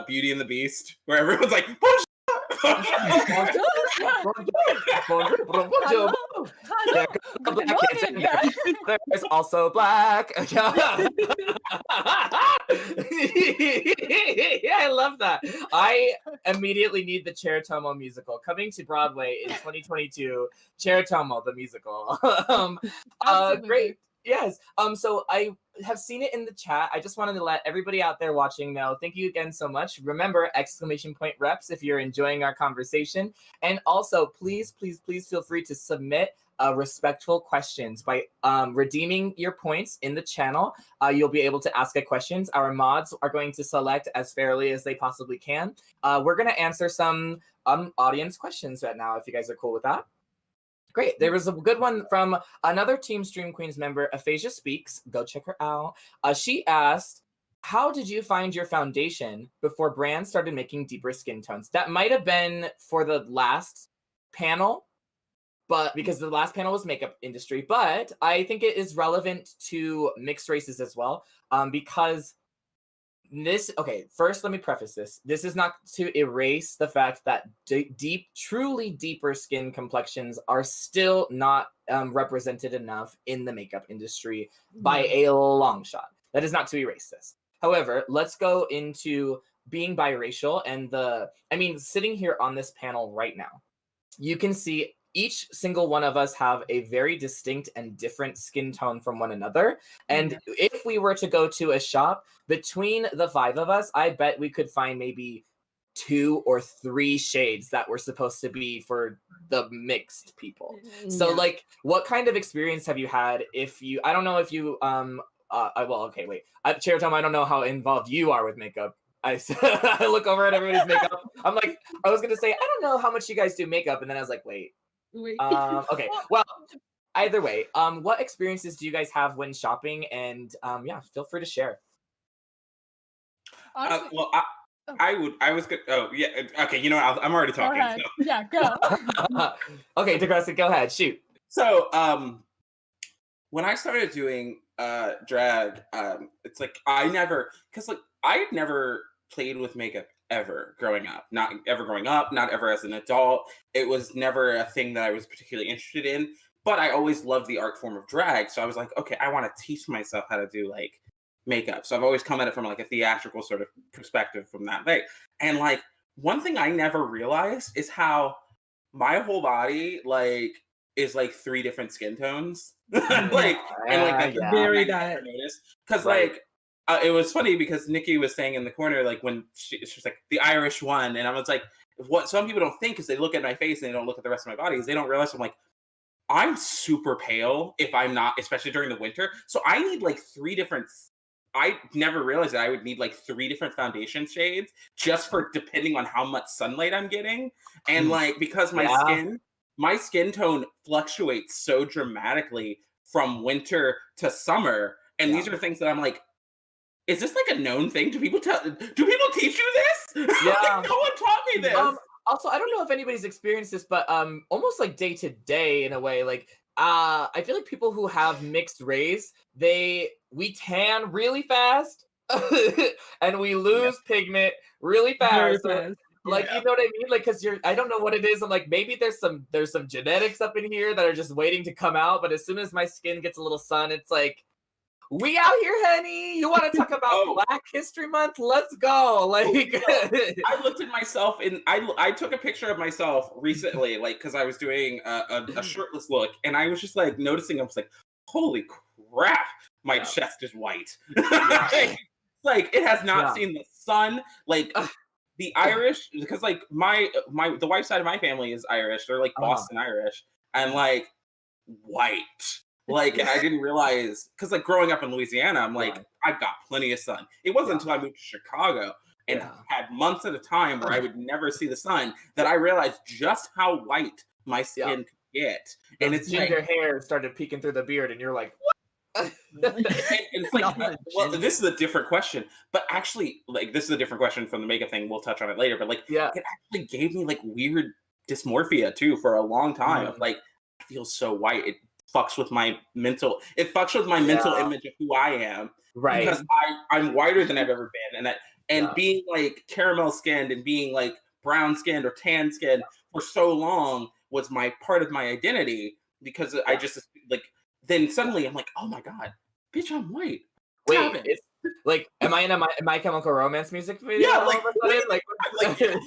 Beauty and the Beast where everyone's like, There's also black. Yeah, I love that. I immediately need the Cheritomo musical coming to Broadway in 2022. Cheritomo the musical. Great. Yes. So I have seen it in the chat. I just wanted to let everybody out there watching know. Thank you again so much. Remember, !reps if you're enjoying our conversation. And also, please feel free to submit respectful questions by redeeming your points in the channel. You'll be able to ask a questions. Our mods are going to select as fairly as they possibly can. We're going to answer some audience questions right now, if you guys are cool with that. Great. There was a good one from another Team Stream Queens member, Aphasia Speaks. Go check her out. She asked, how did you find your foundation before brands started making deeper skin tones? That might have been for the last panel, but because the last panel was makeup industry, but I think it is relevant to mixed races as well, because first let me preface this. This is not to erase the fact that truly deeper skin complexions are still not represented enough in the makeup industry by a long shot. That is not to erase this. However, let's go into being biracial and sitting here on this panel right now, you can see each single one of us have a very distinct and different skin tone from one another. And if we were to go to a shop, between the 5 of us, I bet we could find maybe 2 or 3 shades that were supposed to be for the mixed people. So like, what kind of experience have you had I don't know if you, Cheritomo, I don't know how involved you are with makeup. I look over at everybody's makeup. I'm like, I was going to say, I don't know how much you guys do makeup. And then I was like, wait. Okay. Well, either way, what experiences do you guys have when shopping? And feel free to share. Honestly, I was good. Oh yeah. Okay. You know what? I'm already talking. So. Yeah, go. Okay, Degrassi, go ahead. Shoot. So, when I started doing drag, it's like I had never played with makeup ever growing up. Not ever as an adult. It was never a thing that I was particularly interested in, but I always loved the art form of drag. So I was like, okay, I want to teach myself how to do like makeup. So I've always come at it from like a theatrical sort of perspective from that way. And like one thing I never realized is how my whole body like is like 3 different skin tones. Very that. Because like it was funny because Nikki was saying in the corner, like when she's like the Irish one, and I was like, what some people don't think is they look at my face and they don't look at the rest of my body is they don't realize I'm super pale if I'm not, especially during the winter. So I need like 3 different I never realized that I would need like 3 different foundation shades just for depending on how much sunlight I'm getting. And like because my skin tone fluctuates so dramatically from winter to summer. And these are things that I'm like, is this like a known thing? Do people teach you this? Yeah. Like, no one taught me this. Also, I don't know if anybody's experienced this, but almost like day to day in a way, like I feel like people who have mixed race, we tan really fast and we lose pigment really fast. Like, you know what I mean? Like, cause I don't know what it is. I'm like, maybe there's some genetics up in here that are just waiting to come out. But as soon as my skin gets a little sun, it's like, we out here, honey. You want to talk about Black History Month? Let's go. Like, I looked at myself and I took a picture of myself recently, like, because I was doing a shirtless look, and I was just like noticing. I was like, holy crap, my chest is white. Like, it has not seen the sun. Like, the Irish, because like the white side of my family is Irish. They're like Boston Irish, and like white. Like, and I didn't realize, because like growing up in Louisiana, I'm like, I've got plenty of sun. It wasn't until I moved to Chicago and had months at a time where I would never see the sun that I realized just how white my skin could get. And it's ginger hair started peeking through the beard, and you're like, what? And it's like, well, this is a different question, but actually, like, this is a different question from the makeup thing. We'll touch on it later, but like, it actually gave me like weird dysmorphia too for a long time. Of like, I feel so white. It fucks with my mental image of who I am, right? Because I'm whiter than I've ever been, and being like caramel skinned and being like brown skinned or tan skinned for so long was my part of my identity, because I just like, then suddenly I'm like, oh my god, bitch, I'm white. Wait, it's like, am I in a My Chemical Romance music video? Yeah, like it's like, when did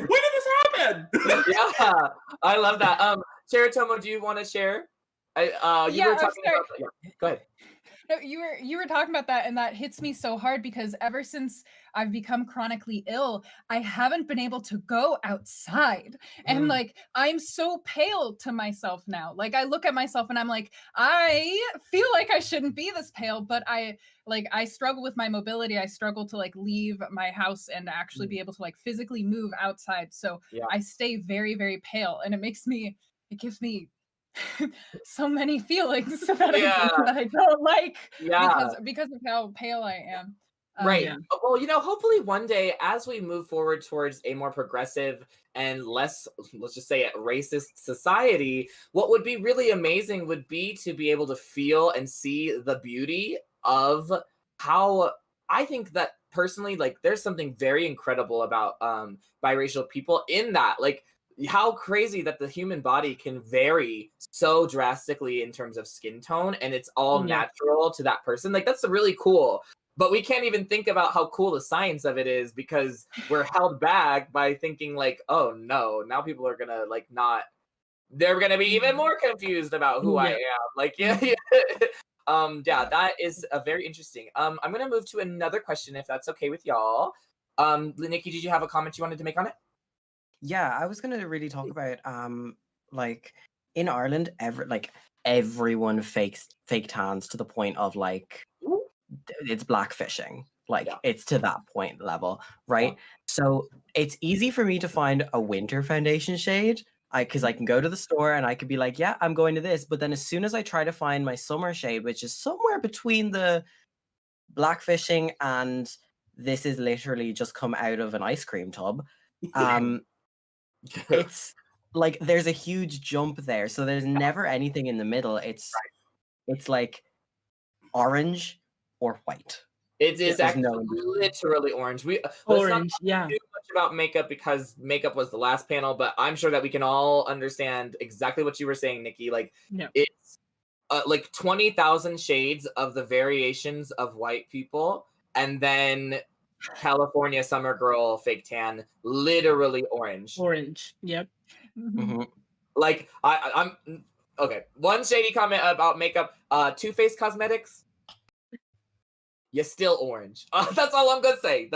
this happen? Yeah, I love that. Cheritomo, do you want to share? You were talking about. Yeah, go ahead. No, you were talking about that, and that hits me so hard because ever since I've become chronically ill, I haven't been able to go outside. And like, I'm so pale to myself now. Like, I look at myself and I'm like, I feel like I shouldn't be this pale, but I struggle with my mobility. I struggle to like leave my house and actually be able to like physically move outside. So I stay very, very pale, and it gives me so many feelings that I don't like because of how pale I am. Right. Well, hopefully one day, as we move forward towards a more progressive and less, let's just say, racist society, what would be really amazing would be to be able to feel and see the beauty of how, I think that personally, like, there's something very incredible about biracial people in that, like, how crazy that the human body can vary so drastically in terms of skin tone, and it's all natural to that person. Like, that's really cool. But we can't even think about how cool the science of it is, because we're held back by thinking like, oh no, now people are gonna like they're gonna be even more confused about who I am. Like, that is a very interesting. I'm gonna move to another question, if that's okay with y'all. Nikki, did you have a comment you wanted to make on it? Yeah, I was gonna really talk about like in Ireland, everyone fake tans to the point of like it's blackfishing. Like it's to that point level, right? So it's easy for me to find a winter foundation shade. Because I can go to the store and I could be like, yeah, I'm going to this. But then as soon as I try to find my summer shade, which is somewhere between the blackfishing and this is literally just come out of an ice cream tub. It's like there's a huge jump there, so there's never anything in the middle. It's like orange or white. It is actually literally orange. Let's not talk too much about makeup, because makeup was the last panel, but I'm sure that we can all understand exactly what you were saying, Nikki. Like, it's like 20,000 shades of the variations of white people, and then California summer girl fake tan, literally orange. Yep. Like, I'm okay. One shady comment about makeup. Too Faced Cosmetics, you're still orange. That's all I'm gonna say.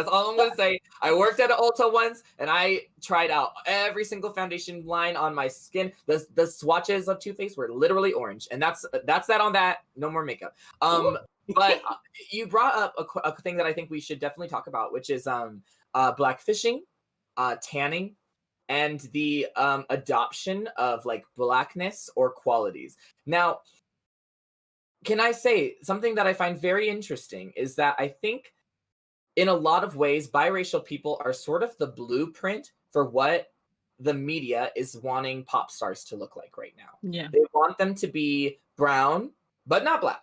I worked at an Ulta once, and I tried out every single foundation line on my skin. The swatches of Too Faced were literally orange, and that's that on that. No more makeup. But you brought up a thing that I think we should definitely talk about, which is blackfishing, tanning, and the adoption of like blackness or qualities. Now, can I say something that I find very interesting is that I think in a lot of ways, biracial people are sort of the blueprint for what the media is wanting pop stars to look like right now. Yeah. They want them to be brown, but not black.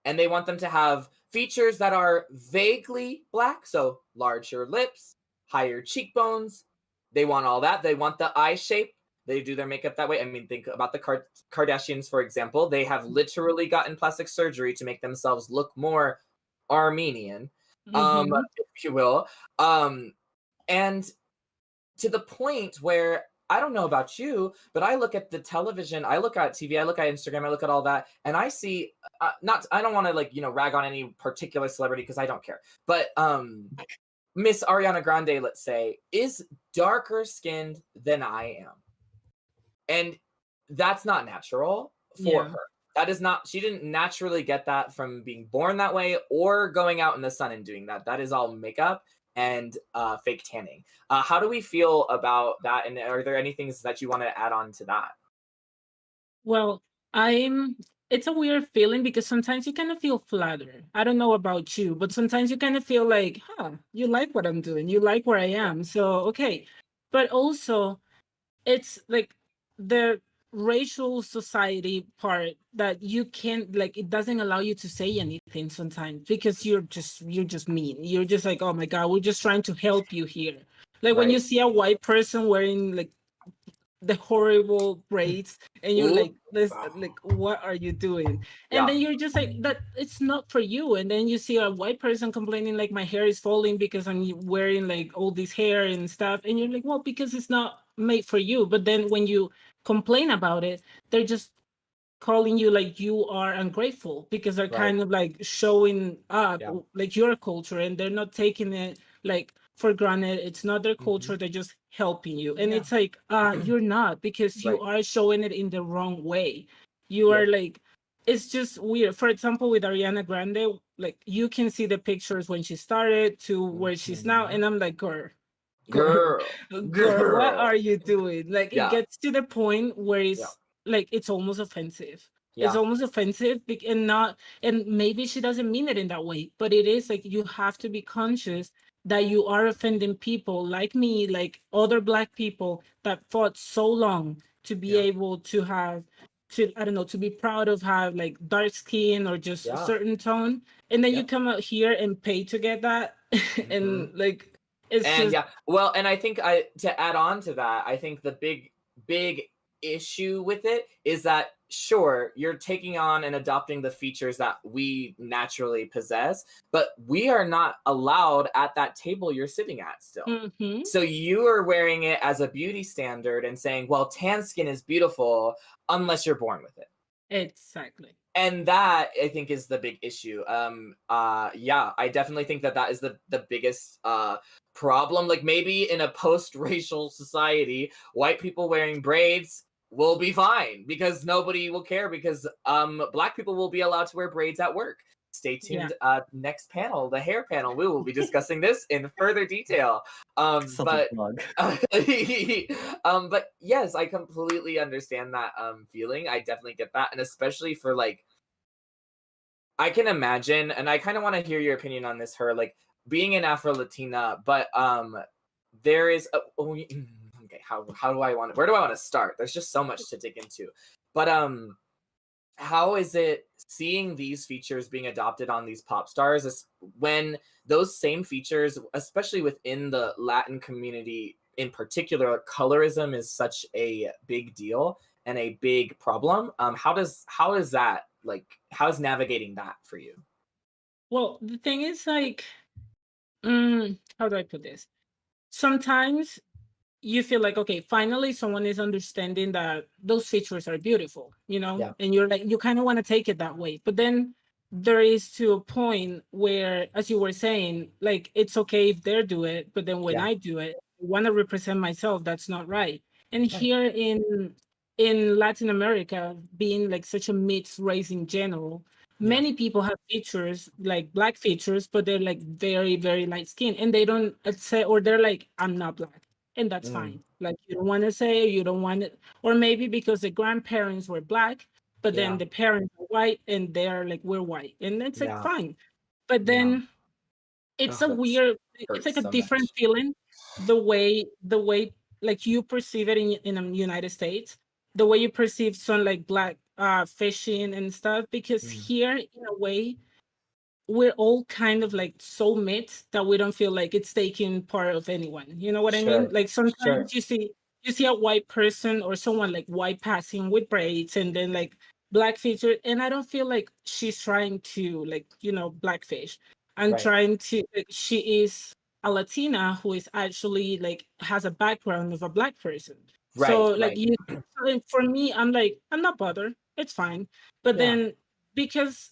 And they want them to have features that are vaguely black, so larger lips, higher cheekbones. They want all that. They want the eye shape. They do their makeup that way. I mean, think about the Kardashians, for example. They have literally gotten plastic surgery to make themselves look more Armenian, if you will. And to the point where I don't know about you, but I look at the television, I look at TV, I look at Instagram, I look at all that, and I see I don't want to like, rag on any particular celebrity because I don't care. But Miss Ariana Grande, let's say, is darker skinned than I am. And that's not natural for her. That is not, she didn't naturally get that from being born that way or going out in the sun and doing that. That is all makeup and fake tanning. How do we feel about that? And are there any things that you want to add on to that? Well, it's a weird feeling because sometimes you kind of feel flattered. I don't know about you, but sometimes you kind of feel like, you like what I'm doing. You like where I am. So, okay. But also, it's like the racial society part that you can't, like, it doesn't allow you to say anything sometimes because you're just mean. You're just like, oh my God, we're just trying to help you here. Like when you see a white person wearing like the horrible braids and you're like, like, what are you doing? And then you're just like, that it's not for you. And then you see a white person complaining like, my hair is falling because I'm wearing like all this hair and stuff, and you're like, well, because it's not made for you. But then when you complain about it, they're just calling you like you are ungrateful because they're kind of like showing up like your culture, and they're not taking it like for granted. It's not their culture. They're just helping you. And it's like, you're not, because you are showing it in the wrong way. You are like, it's just weird. For example, with Ariana Grande, like you can see the pictures when she started to where she's now. And I'm like, girl, what are you doing? Like it gets to the point where it's like, it's almost offensive. It's almost offensive, and maybe she doesn't mean it in that way, but it is like, you have to be conscious that you are offending people like me, like other Black people that fought so long to be able to have, I don't know, to be proud of have like dark skin or just a certain tone. And then you come out here and pay to get that. And like, it's just... Well, and I think to add on to that, I think the big issue with it is that, sure, you're taking on and adopting the features that we naturally possess, but we are not allowed at that table you're sitting at still. So you are wearing it as a beauty standard and saying, well, tan skin is beautiful unless you're born with it. Exactly. And that, I think, is the big issue. I definitely think that is the biggest problem. Like maybe in a post-racial society, white people wearing braids will be fine because nobody will care, because Black people will be allowed to wear braids at work. Stay tuned. Next panel, the hair panel, we will be discussing this in further detail. But yes, I completely understand that feeling. I definitely get that, and especially for like, I can imagine, and I kind of want to hear your opinion on this, her like being an Afro-Latina, but there is okay, how do I want to, where do I want to start? There's just so much to dig into. But how is it seeing these features being adopted on these pop stars when those same features, especially within the Latin community in particular, colorism is such a big deal and a big problem? How is that, like, how's navigating that for you? Well, the thing is like, how do I put this? Sometimes you feel like, okay, finally someone is understanding that those features are beautiful, and you're like, you kind of want to take it that way. But then there is to a point where, as you were saying, like, it's okay if they do it, but then when I do it, I want to represent myself. That's not right. And here in Latin America, being like such a mixed race in general, many people have features like black features, but they're like very, very light skin, and they don't say, or they're like, I'm not black, and that's fine. Like you don't want to say, you don't want it, or maybe because the grandparents were black, but then the parents are white, and they're like, we're white, and it's like fine. But then it's a weird, it's like a different feeling, the way like you perceive it in the United States, the way you perceive some like black fishing and stuff, because here in a way we're all kind of like so mixed that we don't feel like it's taking part of anyone. You know what I mean? Like sometimes you see a white person or someone like white passing with braids and then like black feature, and I don't feel like she's trying to like, blackfish. I'm trying to like, she is a Latina who is actually like has a background of a black person. So like you, so for me, I'm like, I'm not bothered. It's fine. But then because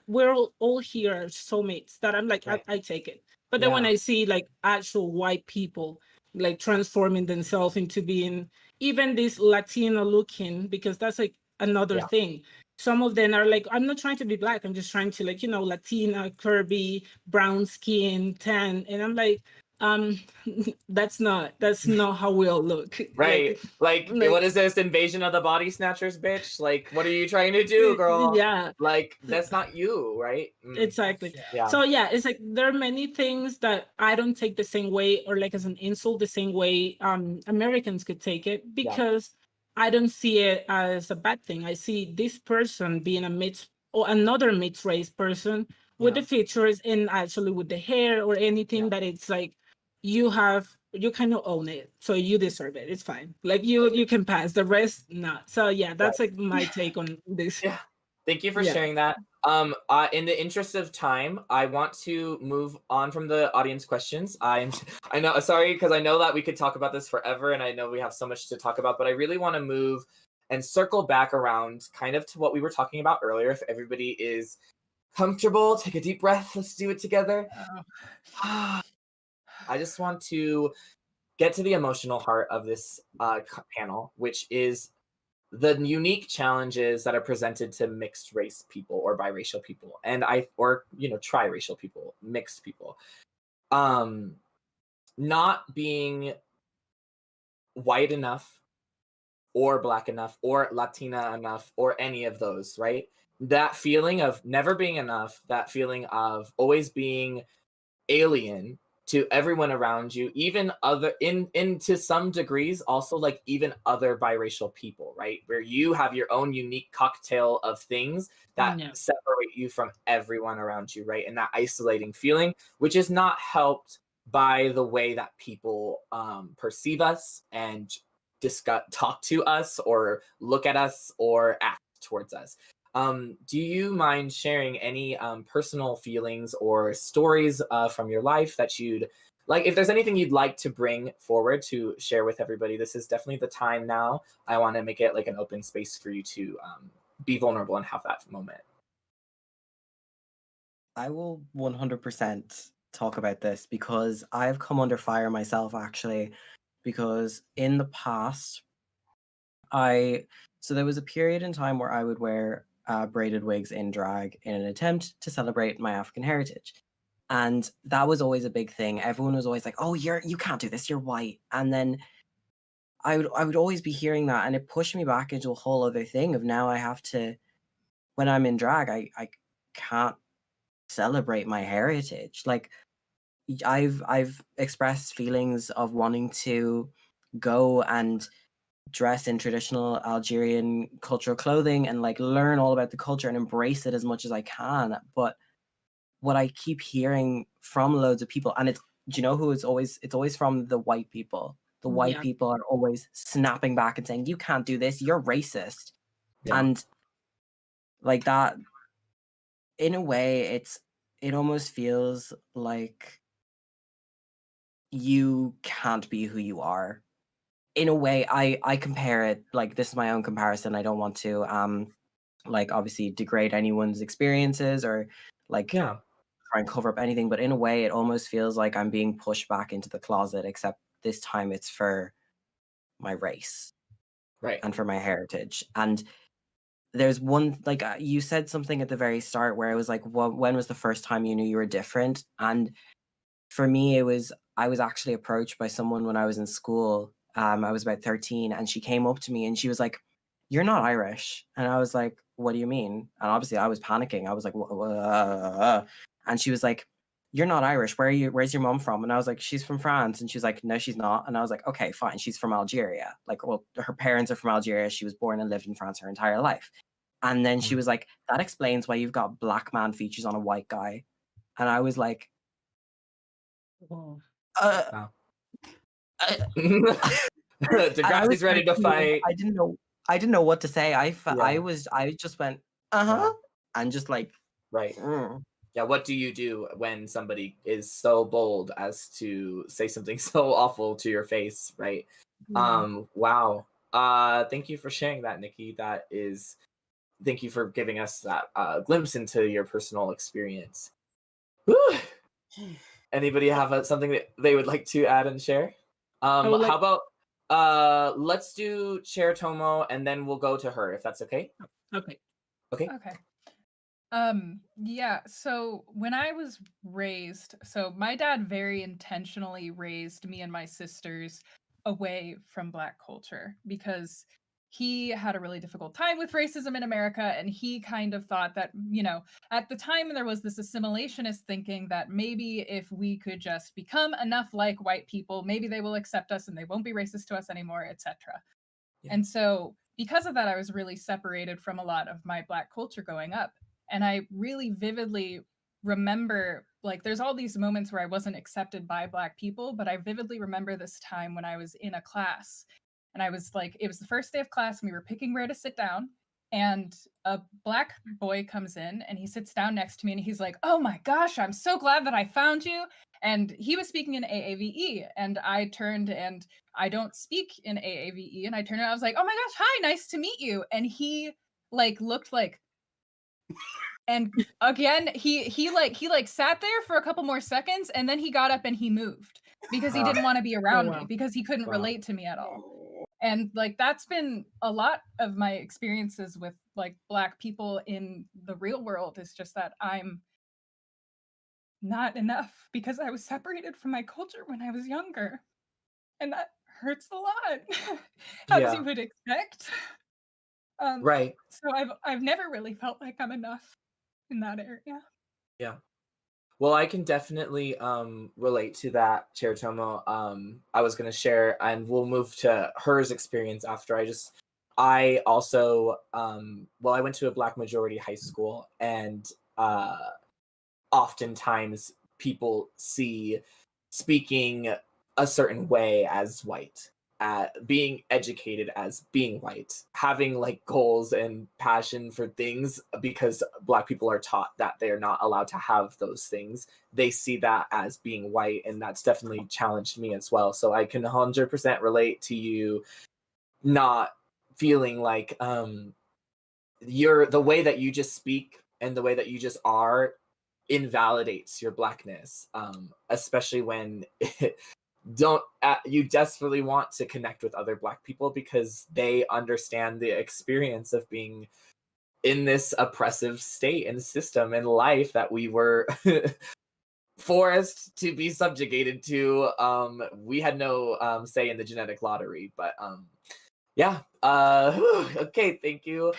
we're all here are soulmates that I'm like, I take it. But then when I see like actual white people like transforming themselves into being even this Latino looking, because that's like another thing. Some of them are like, I'm not trying to be black, I'm just trying to like, Latina, curvy, brown skin, tan. And I'm like, um that's not how we all look. Right. Like what is this, invasion of the body snatchers, bitch? Like, what are you trying to do, girl? Yeah. Like, that's not you, right? Exactly. Yeah. So yeah, it's like there are many things that I don't take the same way or like as an insult the same way Americans could take it, because I don't see it as a bad thing. I see this person being a mixed or another mixed race person with the features and actually with the hair or anything that it's like you kind of own it, so you deserve it. It's fine. Like you can pass. The rest not. So yeah, that's like my take on this. Yeah. Thank you for sharing that. In the interest of time, I want to move on from the audience questions. I know, sorry, because I know that we could talk about this forever, and I know we have so much to talk about, but I really want to move and circle back around kind of to what we were talking about earlier. If everybody is comfortable, take a deep breath. Let's do it together. I just want to get to the emotional heart of this panel, which is the unique challenges that are presented to mixed race people or biracial people, and triracial people, mixed people. Not being white enough or black enough or Latina enough or any of those, right? That feeling of never being enough, that feeling of always being alien to everyone around you, even other to some degrees also like even other biracial people, right? Where you have your own unique cocktail of things that separate you from everyone around you, right? And that isolating feeling, which is not helped by the way that people perceive us and talk to us or look at us or act towards us. Do you mind sharing any personal feelings or stories from your life that you'd like? If there's anything you'd like to bring forward to share with everybody, this is definitely the time now. I want to make it like an open space for you to be vulnerable and have that moment. I will 100% talk about this because I've come under fire myself, actually, because in the past, so there was a period in time where I would wear braided wigs in drag in an attempt to celebrate my African heritage. And that was always a big thing. Everyone was always like, "Oh, you can't do this. You're white." And then I would always be hearing that, and it pushed me back into a whole other thing of now I have to, when I'm in drag, I can't celebrate my heritage. Like I've expressed feelings of wanting to go and dress in traditional Algerian cultural clothing and like learn all about the culture and embrace it as much as I can. But what I keep hearing from loads of people, and do you know who it's always from the white people. The white people are always snapping back and saying, "You can't do this, you're racist." And like that, in a way, it almost feels like you can't be who you are. In a way, I compare it, like, this is my own comparison. I don't want to like obviously degrade anyone's experiences or like try and cover up anything, but in a way it almost feels like I'm being pushed back into the closet, except this time it's for my race, right, and for my heritage. And there's one, like, you said something at the very start where it was like, when was the first time you knew you were different? And for me, I was actually approached by someone when I was in school. I was about 13, and she came up to me and she was like, "You're not Irish." And I was like, "What do you mean?" And obviously I was panicking. I was like, and she was like, "You're not Irish. Where's your mom from?" And I was like, "She's from France." And she's like, "No, she's not." And I was like, "Okay, fine. She's from Algeria." Like, well, her parents are from Algeria. She was born and lived in France her entire life. And then she was like, "That explains why you've got black man features on a white guy." And I was like, Oh. uh, Degrassi's was ready to 13. fight. I didn't know what to say. I Yeah. just went, uh-huh, Yeah. and just like, Right. mm. Yeah, what do you do when somebody is so bold as to say something so awful to your face, right? Yeah. Wow. Thank you for sharing that, Nikki. Thank you for giving us that glimpse into your personal experience. Whew. Anybody have something that they would like to add and share? I would like. How about let's do Chair Tomo and then we'll go to her if that's okay. Okay. Okay. Okay. Yeah, so when I was raised, so my dad very intentionally raised me and my sisters away from Black culture because he had a really difficult time with racism in America, and he kind of thought that, at the time there was this assimilationist thinking that maybe if we could just become enough like white people, maybe they will accept us and they won't be racist to us anymore, etc. Yeah. And so because of that, I was really separated from a lot of my Black culture growing up. And I really vividly remember, like, there's all these moments where I wasn't accepted by Black people, but I vividly remember this time when I was in a class and I was like, it was the first day of class and we were picking where to sit down. And a Black boy comes in and he sits down next to me and he's like, "Oh my gosh, I'm so glad that I found you." And he was speaking in AAVE. And I turned, and I don't speak in AAVE. And I turned around, I was like, "Oh my gosh, hi, nice to meet you." And he like looked like, and again, he sat there for a couple more seconds and then he got up and he moved because he didn't want to be around me wow. because he couldn't Wow. relate to me at all. And like that's been a lot of my experiences with like Black people in the real world, is just that I'm not enough because I was separated from my culture when I was younger. And that hurts a lot, as Yeah. you would expect. Right. So I've never really felt like I'm enough in that area. Yeah. Well, I can definitely relate to that, Chair Tomo. I was gonna share, and we'll move to hers experience after. I also well, I went to a Black majority high school, and oftentimes people see speaking a certain way as white, being educated as being white, having like goals and passion for things, because Black people are taught that they're not allowed to have those things. They see that as being white, and that's definitely challenged me as well. So I can 100% relate to you not feeling like the way that you just speak and the way that you just are invalidates your Blackness, especially when you desperately want to connect with other Black people because they understand the experience of being in this oppressive state and system and life that we were forced to be subjugated to. We had no say in the genetic lottery, but yeah. Okay, thank you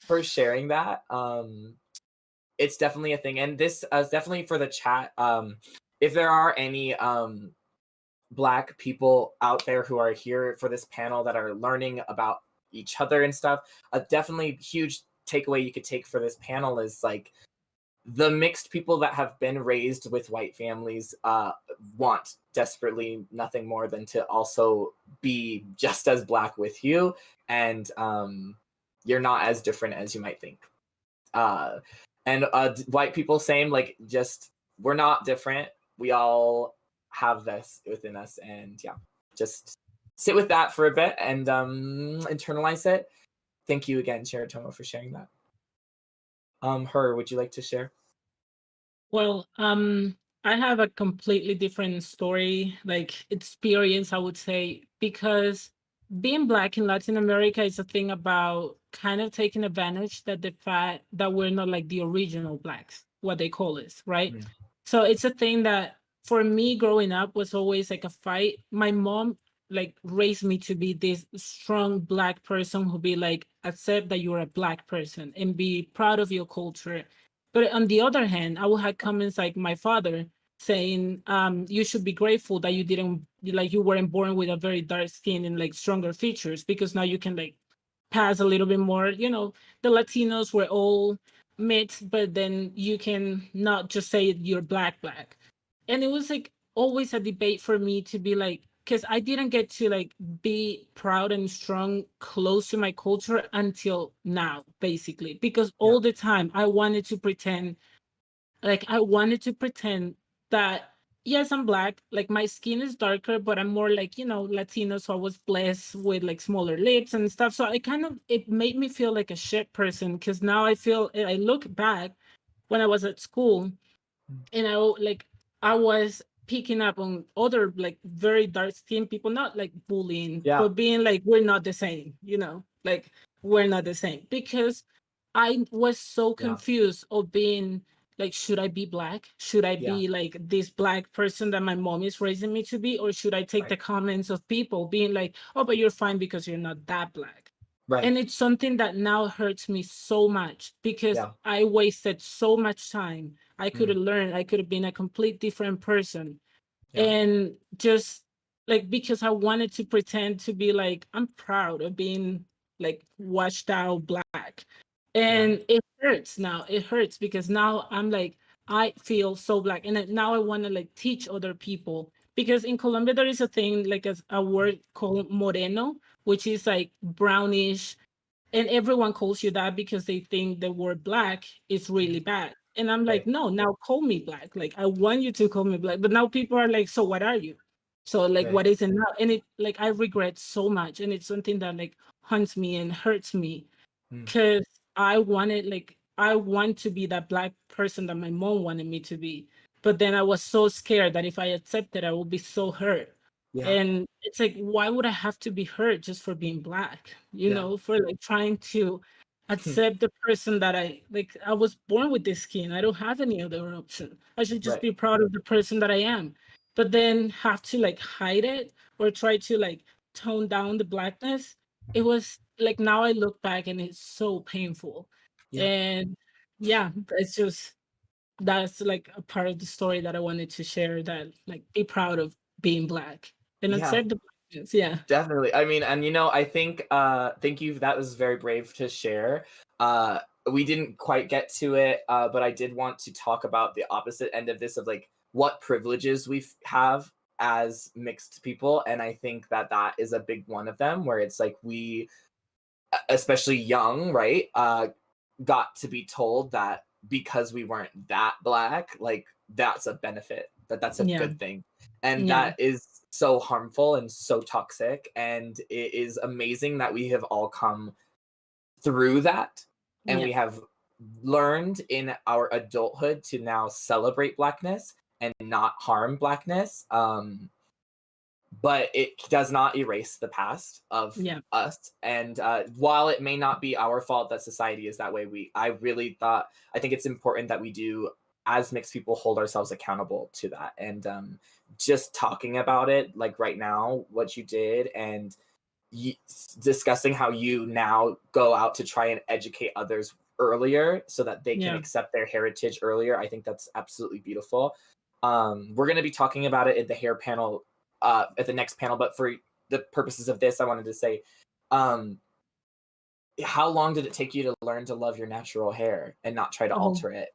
for sharing that. It's definitely a thing, and this is definitely for the chat. If there are any Black people out there who are here for this panel that are learning about each other and stuff, a definitely huge takeaway you could take for this panel is like the mixed people that have been raised with white families want desperately nothing more than to also be just as Black with you, and you're not as different as you might think. And white people, same, like, just we're not different. We all have this within us, and yeah, just sit with that for a bit and internalize it. Thank you again, Cheritomo, for sharing that. Her, would you like to share? Well, I have a completely different story, like experience, I would say, because being Black in Latin America is a thing about kind of taking advantage that the fact that we're not like the original Blacks, what they call us, right? Mm. So it's a thing that for me growing up was always like a fight. My mom like raised me to be this strong Black person who be like accept that you're a Black person and be proud of your culture. But on the other hand, I will have comments like my father saying you should be grateful that you didn't like you weren't born with a very dark skin and like stronger features because now you can like pass a little bit more, the Latinos were all mixed, but then you can not just say you're black. And it was like always a debate for me to be like, because I didn't get to like be proud and strong close to my culture until now, basically, because Yeah. all the time I wanted to pretend that yes, I'm Black, like my skin is darker, but I'm more like, Latino, so I was blessed with like smaller lips and stuff. So it made me feel like a shit person because now I look back when I was at school and I was picking up on other like very dark skinned people, not like bullying, Yeah. but being like, we're not the same, like we're not the same. Because I was so Yeah. confused of being like, should I be Black? Should I Yeah. be like this Black person that my mom is raising me to be? Or should I take Right. the comments of people being like, oh, but you're fine because you're not that Black? Right. And it's something that now hurts me so much because Yeah. I wasted so much time. I could have Mm. learned, I could have been a complete different person. Yeah. And just like because I wanted to pretend to be like, I'm proud of being like washed out Black. Yeah. And it hurts now. It hurts because now I'm like, I feel so Black. And now I want to like teach other people. Because in Colombia, there is a thing like a word called moreno, which is like brownish, and everyone calls you that because they think the word Black is really bad. And I'm like, Right. no, now call me Black. Like I want you to call me Black. But now people are like, so what are you? So like Right. what is it now? And it like I regret so much. And it's something that like haunts me and hurts me. Mm. Cause I want to be that Black person that my mom wanted me to be. But then I was so scared that if I accepted, I would be so hurt. Yeah. And it's like, why would I have to be hurt just for being Black? Yeah. For like trying to accept the person that I was born with this skin. I don't have any other option. I should just Right. be proud of the person that I am. But then have to like hide it or try to like tone down the Blackness. It was like now I look back and it's so painful. Yeah. And yeah, that's like a part of the story that I wanted to share, that like be proud of being Black and Yeah. accept the Blackness. Yeah. Definitely. I mean, and I think thank you. That was very brave to share. We didn't quite get to it, but I did want to talk about the opposite end of this of like what privileges we have as mixed people, and I think that is a big one of them where it's like we, especially young, right, got to be told that because we weren't that Black, like that's a benefit, that's a Yeah. good thing, and Yeah. that is so harmful and so toxic. And it is amazing that we have all come through that, and Yeah. we have learned in our adulthood to now celebrate Blackness and not harm Blackness. But it does not erase the past of Yeah. us. And while it may not be our fault that society is that way, I think it's important that we do, as mixed people, hold ourselves accountable to that. And just talking about it, like right now, what you did, and discussing how you now go out to try and educate others earlier so that they can Yeah. accept their heritage earlier. I think that's absolutely beautiful. We're going to be talking about it at the hair panel, at the next panel, but for the purposes of this, I wanted to say, how long did it take you to learn to love your natural hair and not try to Oh, alter it?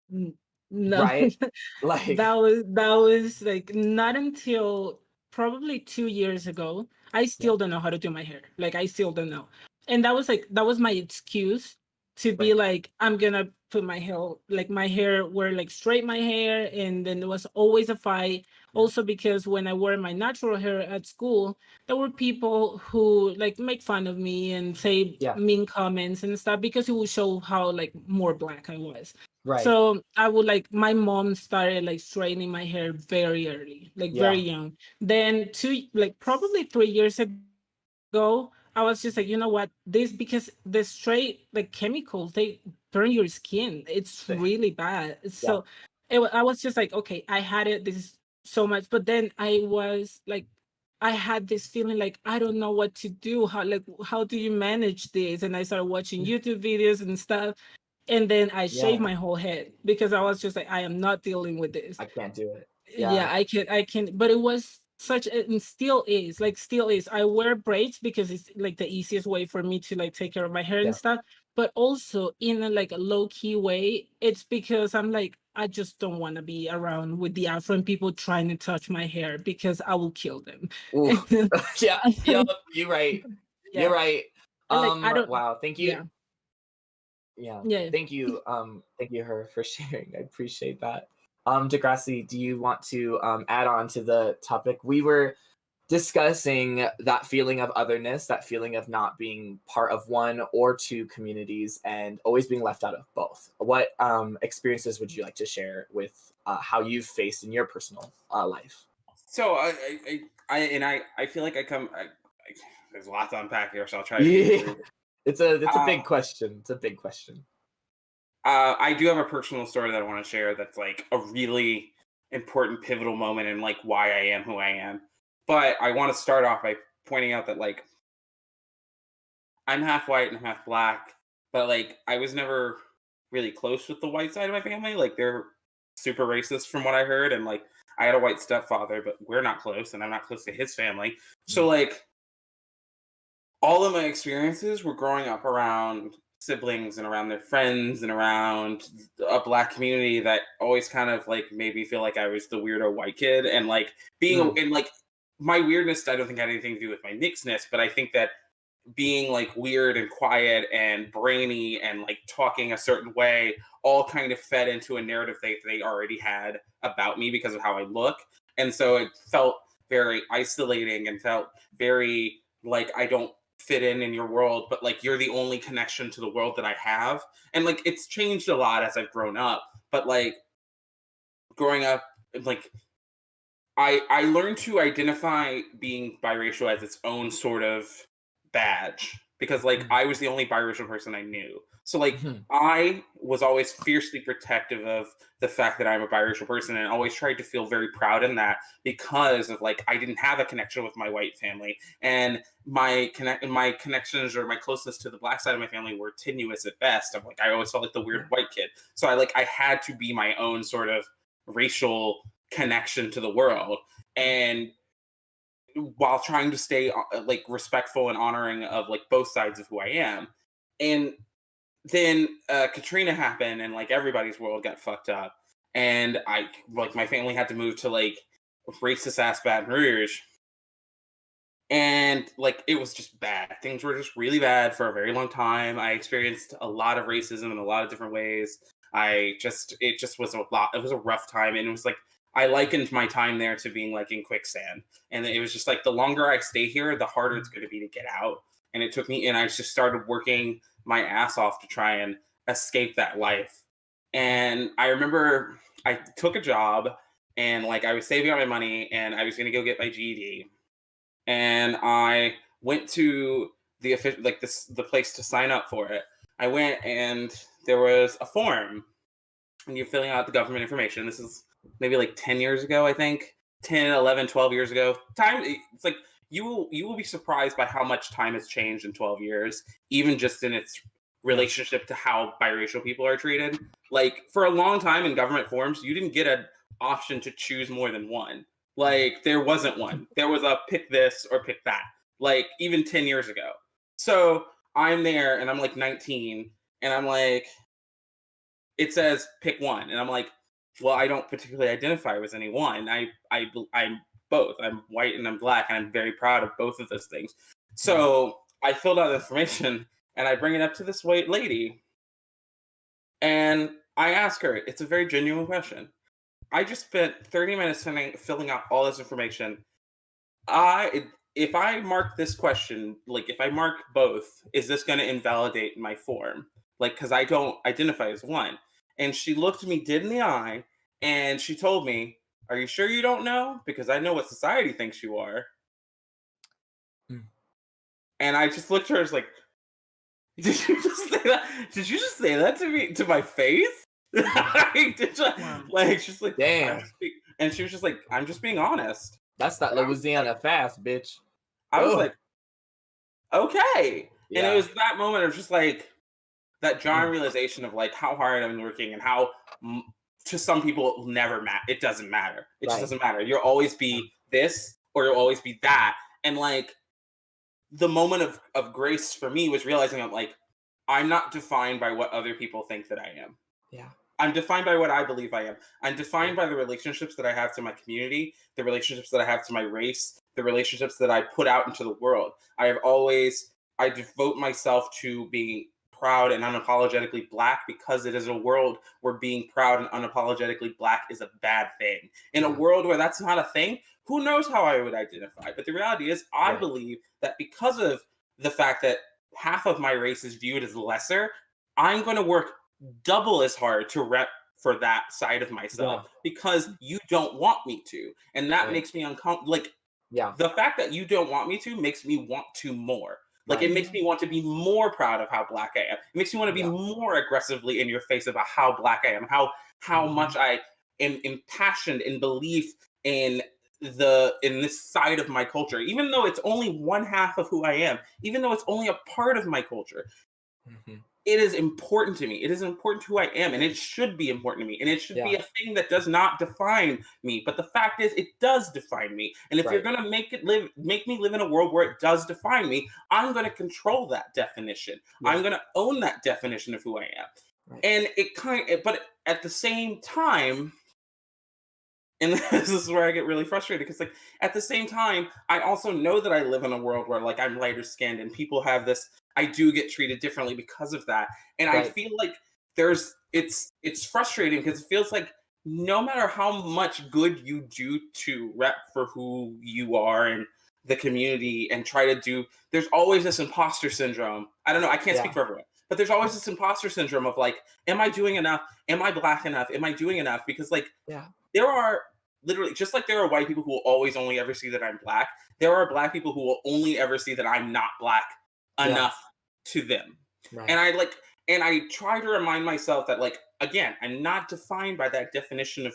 no. Right? Like, that was like not until probably 2 years ago. I yeah, still don't know how to do my hair. Like I still don't know. And that was my excuse to be right, like, I'm gonna put my hair, like my hair were like straight my hair, and then there was always a fight. yeah, Also because when I wore my natural hair at school, there were people who like make fun of me and say yeah, mean comments and stuff because it would show how like more Black I was. right, So I would like my mom started like straightening my hair very early, like very yeah, young. Then probably 3 years ago, go, I was just like, you know what, this, because the straight like chemicals, they burn your skin. It's really bad. So I was just like, okay, I had it. This is so much. But then I was like, I had this feeling like I don't know what to do. How do you manage this? And I started watching YouTube videos and stuff. And then I shaved my whole head because I was just like, I am not dealing with this. I can't do it. Yeah, I can, but it was such a, and still is. I wear braids because it's like the easiest way for me to like take care of my hair and stuff. But also in a like a low-key way, it's because I'm like, I just don't want to be around with the Afro people trying to touch my hair because I will kill them. Ooh. Yeah, you're right. Yeah. You're right. And, like, I don't. Wow, thank you. Yeah. Yeah. Thank you, her, for sharing. I appreciate that. Degrassi, do you want to add on to the topic? We were discussing that feeling of otherness, that feeling of not being part of one or two communities and always being left out of both. What experiences would you like to share with how you've faced in your personal life? So I feel like there's a lot to unpack here, so I'll try to. It's a big question. It's a big question. I do have a personal story that I want to share that's like a really important pivotal moment in like why I am who I am. But I want to start off by pointing out that like I'm half white and I'm half black, but like I was never really close with the white side of my family. Like they're super racist from what I heard, and like I had a white stepfather, but we're not close, and I'm not close to his family. So like all of my experiences were growing up around siblings and around their friends and around a black community that always kind of like made me feel like I was the weirdo white kid, and like being and like my weirdness I don't think had anything to do with my mixedness, but I think that being like weird and quiet and brainy and like talking a certain way all kind of fed into a narrative they already had about me because of how I look. And so it felt very isolating and felt very like I don't fit in your world, but like you're the only connection to the world that I have. And like it's changed a lot as I've grown up, but like growing up, like I learned to identify being biracial as its own sort of badge, because like I was the only biracial person I knew. So like I was always fiercely protective of the fact that I'm a biracial person, and always tried to feel very proud in that, because of like I didn't have a connection with my white family, and my connections or my closeness to the black side of my family were tenuous at best. I'm like I always felt like the weird white kid. So I had to be my own sort of racial connection to the world, and while trying to stay like respectful and honoring of like both sides of who I am. And then Katrina happened, and like everybody's world got fucked up, and I like my family had to move to like racist ass Baton Rouge, and like it was just bad. Things were just really bad for a very long time. I experienced a lot of racism in a lot of different ways. It just was a lot. It was a rough time, and it was like I likened my time there to being like in quicksand. And it was just like the longer I stay here, the harder it's going to be to get out. And it took me, and I just started working my ass off to try and escape that life. And I remember I took a job, and like I was saving up my money, and I was going to go get my GED. And I went to the place to sign up for it. I went, and there was a form, and you're filling out the government information. This is maybe like 10 years ago, I think. 10, 11, 12 years ago. Time, it's like you will be surprised by how much time has changed in 12 years, even just in its relationship to how biracial people are treated. Like for a long time in government forms, you didn't get an option to choose more than one. Like there wasn't one. There was a pick this or pick that. Like even 10 years ago. So I'm there, and I'm like 19, and I'm like, it says pick one, and I'm like, well, I don't particularly identify with any one. I'm both. I'm white and I'm black, and I'm very proud of both of those things. So I filled out the information, and I bring it up to this white lady, and I ask her, it's a very genuine question. I just spent 30 minutes filling out all this information. If I mark this question, like if I mark both, is this going to invalidate my form? Like, because I don't identify as one. And she looked me dead in the eye, and she told me, are you sure you don't know? Because I know what society thinks you are. And I just looked at her, I was like, did you just say that? Did you just say that to me, to my face? Like, Wow. like, she's like, Damn. and she was just like, I'm just being honest. That's that Louisiana fast, bitch. I was Ugh. like, okay. And Yeah. it was that moment of just like, that jarring realization of like how hard I'm working and how to some people it will never matter. It doesn't matter. It just Right. doesn't matter. You'll always be this or you'll always be that. And like the moment of grace for me was realizing I'm like, I'm not defined by what other people think that I am. Yeah. I'm defined by what I believe I am. I'm defined by the relationships that I have to my community, the relationships that I have to my race, the relationships that I put out into the world. I devote myself to being proud and unapologetically Black because it is a world where being proud and unapologetically Black is a bad thing. In a world where that's not a thing, who knows how I would identify? But the reality is, I believe that because of the fact that half of my race is viewed as lesser, I'm going to work double as hard to rep for that side of myself because you don't want me to. And that makes me uncomfortable. Like, the fact that you don't want me to makes me want to more. Like, it makes me want to be more proud of how Black I am. It makes me want to be more aggressively in your face about how Black I am, how much I am impassioned in belief in this side of my culture, even though it's only one half of who I am, even though it's only a part of my culture. It is important to me. It is important to who I am, and it should be important to me. And it should be a thing that does not define me. But the fact is, it does define me. And if you're gonna make me live in a world where it does define me, I'm gonna control that definition. I'm gonna own that definition of who I am. And but at the same time, and this is where I get really frustrated because, like, at the same time, I also know that I live in a world where, like, I'm lighter skinned and people have this. I do get treated differently because of that, and I feel like it's frustrating because it feels like no matter how much good you do to rep for who you are and the community and try to do, there's always this imposter syndrome. I don't know. I can't speak for everyone, but there's always this imposter syndrome of like, am I doing enough? Am I Black enough? Am I doing enough? Because like, there are literally, just like there are white people who will always only ever see that I'm Black, there are Black people who will only ever see that I'm not Black enough to them. And I try to remind myself that, like, again, I'm not defined by that definition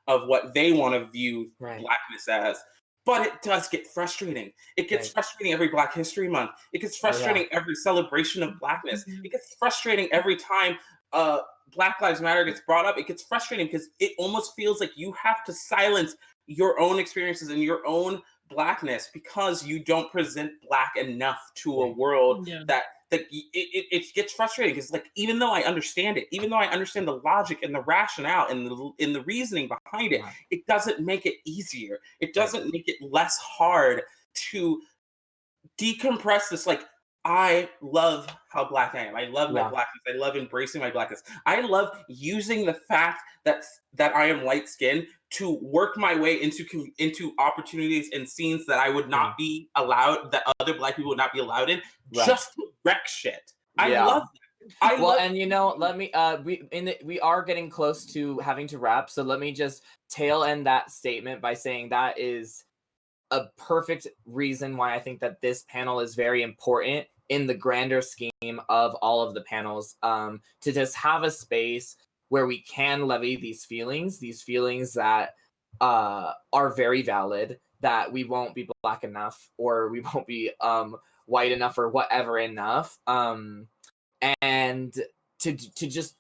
of what they want to view Blackness as. But it does get frustrating. It gets frustrating every Black History Month. It gets frustrating every celebration of Blackness. It gets frustrating every time Black Lives Matter gets brought up. It gets frustrating because it almost feels like you have to silence your own experiences and your own Blackness because you don't present Black enough to a world that it gets frustrating because, like, even though I understand it, even though I understand the logic and the rationale and the reasoning behind it, it doesn't make it easier. It doesn't make it less hard to decompress this, like, I love how Black I am. I love my Blackness. I love embracing my Blackness. I love using the fact that I am light skinned to work my way into opportunities and scenes that I would not be allowed, that other Black people would not be allowed in, just to wreck shit. I love that. And you know, let me we are getting close to having to wrap, so let me just tail end that statement by saying that is a perfect reason why I think that this panel is very important in the grander scheme of all of the panels, to just have a space where we can levy these feelings that are very valid, that we won't be Black enough or we won't be white enough or whatever enough, and to just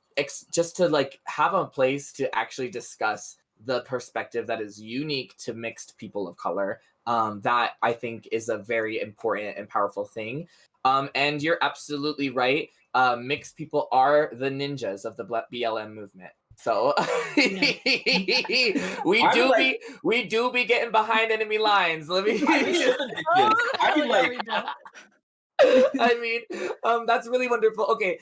to like have a place to actually discuss the perspective that is unique to mixed people of color. That I think is a very important and powerful thing. And you're absolutely right. Mixed people are the ninjas of the BLM movement. So we do be getting behind enemy lines. Let me. I mean, that's really wonderful. Okay,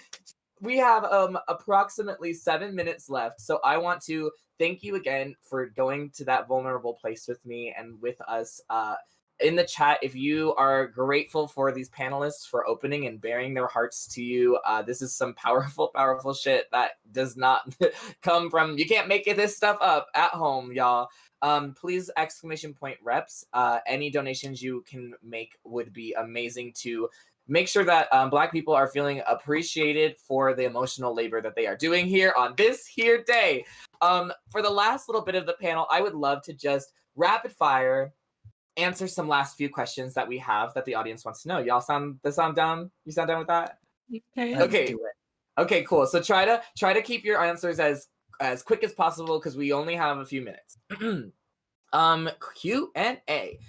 we have approximately 7 minutes left, so I want to thank you again for going to that vulnerable place with me and with us in the chat if you are grateful for these panelists for opening and bearing their hearts to you. This is some powerful shit that does not come from, you can't make this stuff up at home, y'all. Please !reps. Any donations you can make would be amazing to make sure that Black people are feeling appreciated for the emotional labor that they are doing here on this here day. For the last little bit of the panel, I would love to just rapid fire answer some last few questions that we have that the audience wants to know. Y'all sound down? You sound down with that? Okay. Let's Okay. do it. Okay, cool. So try to keep your answers as quick as possible because we only have a few minutes. Q&A.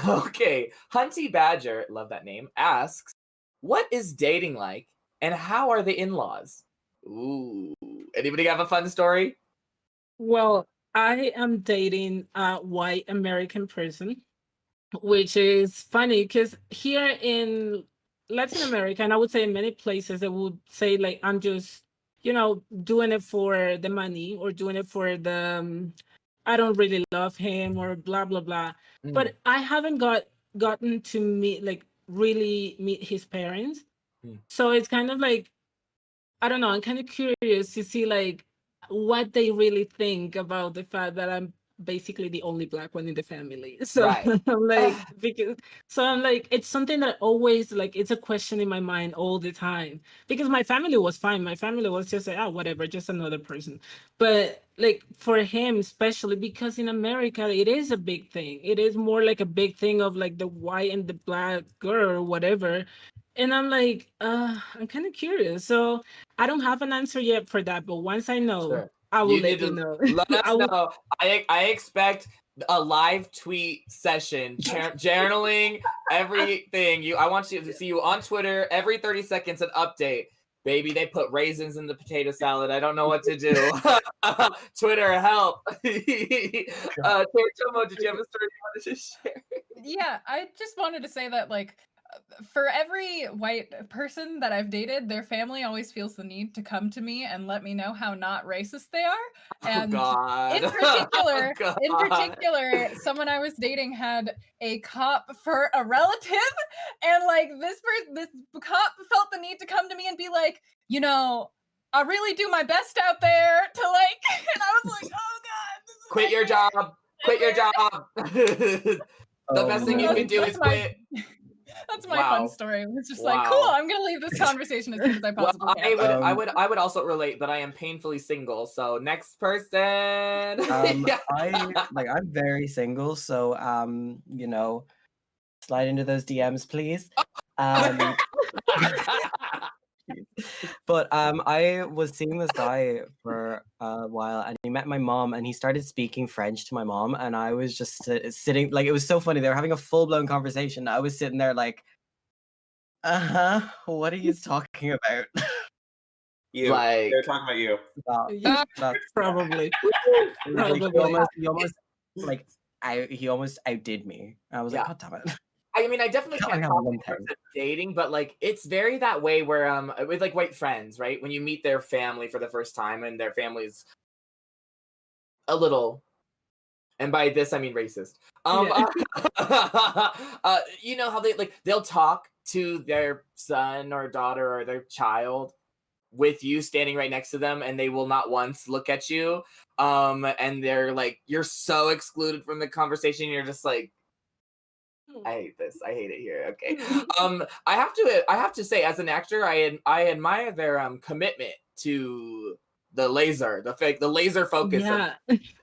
Okay, Hunty Badger, love that name, asks, what is dating like and how are the in-laws? Ooh, anybody have a fun story? Well, I am dating a white American person, which is funny because here in Latin America, and I would say in many places, they would say like, I'm just, doing it for the money or doing it for the, I don't really love him or blah, blah, blah. But I haven't gotten to really meet his parents. So it's kind of like, I don't know, I'm kind of curious to see like what they really think about the fact that I'm basically the only Black one in the family. So Right. I'm like, it's something that always like, it's a question in my mind all the time because my family was fine. My family was just like, oh, whatever, just another person. But like for him, especially because in America, it is a big thing. It is more like a big thing of like the white and the Black girl or whatever. And I'm like, I'm kind of curious. So I don't have an answer yet for that, but once I know, Sure. I will let you know. Let us know. I expect a live tweet session, journaling everything. I want you to see you on Twitter every 30 seconds, an update. Baby, they put raisins in the potato salad. I don't know what to do. Twitter, help. Tomo, did you have a story you wanted to share? Yeah, I just wanted to say that, like, for every white person that I've dated, their family always feels the need to come to me and let me know how not racist they are. And God. in particular, someone I was dating had a cop for a relative, and like this cop felt the need to come to me and be like, I really do my best out there to like, and I was like, oh God, this is Quit your job. Quit your job. The best thing you can do is quit. That's my fun story. It was just like, cool, I'm gonna leave this conversation as quick as I possibly can. I would also relate, but I am painfully single. So next person. I'm very single, so slide into those DMs, please. But I was seeing this guy for a while, and he met my mom, and he started speaking French to my mom, and I was just sitting, like, it was so funny. They were having a full-blown conversation. I was sitting there like, what are you talking about? You. Like, they're talking about you. That's probably. He almost outdid me. I was like, God damn it. I mean, I definitely can't talk in terms of dating, but like it's very that way where with like white friends, right? When you meet their family for the first time and their family's a little, and by this I mean racist. You know how they'll talk to their son or daughter or their child with you standing right next to them, and they will not once look at you. And they're like, you're so excluded from the conversation. You're just like, I hate this. I hate it here. Okay. I have to say, as an actor, I admire their commitment to the laser focus. Yeah.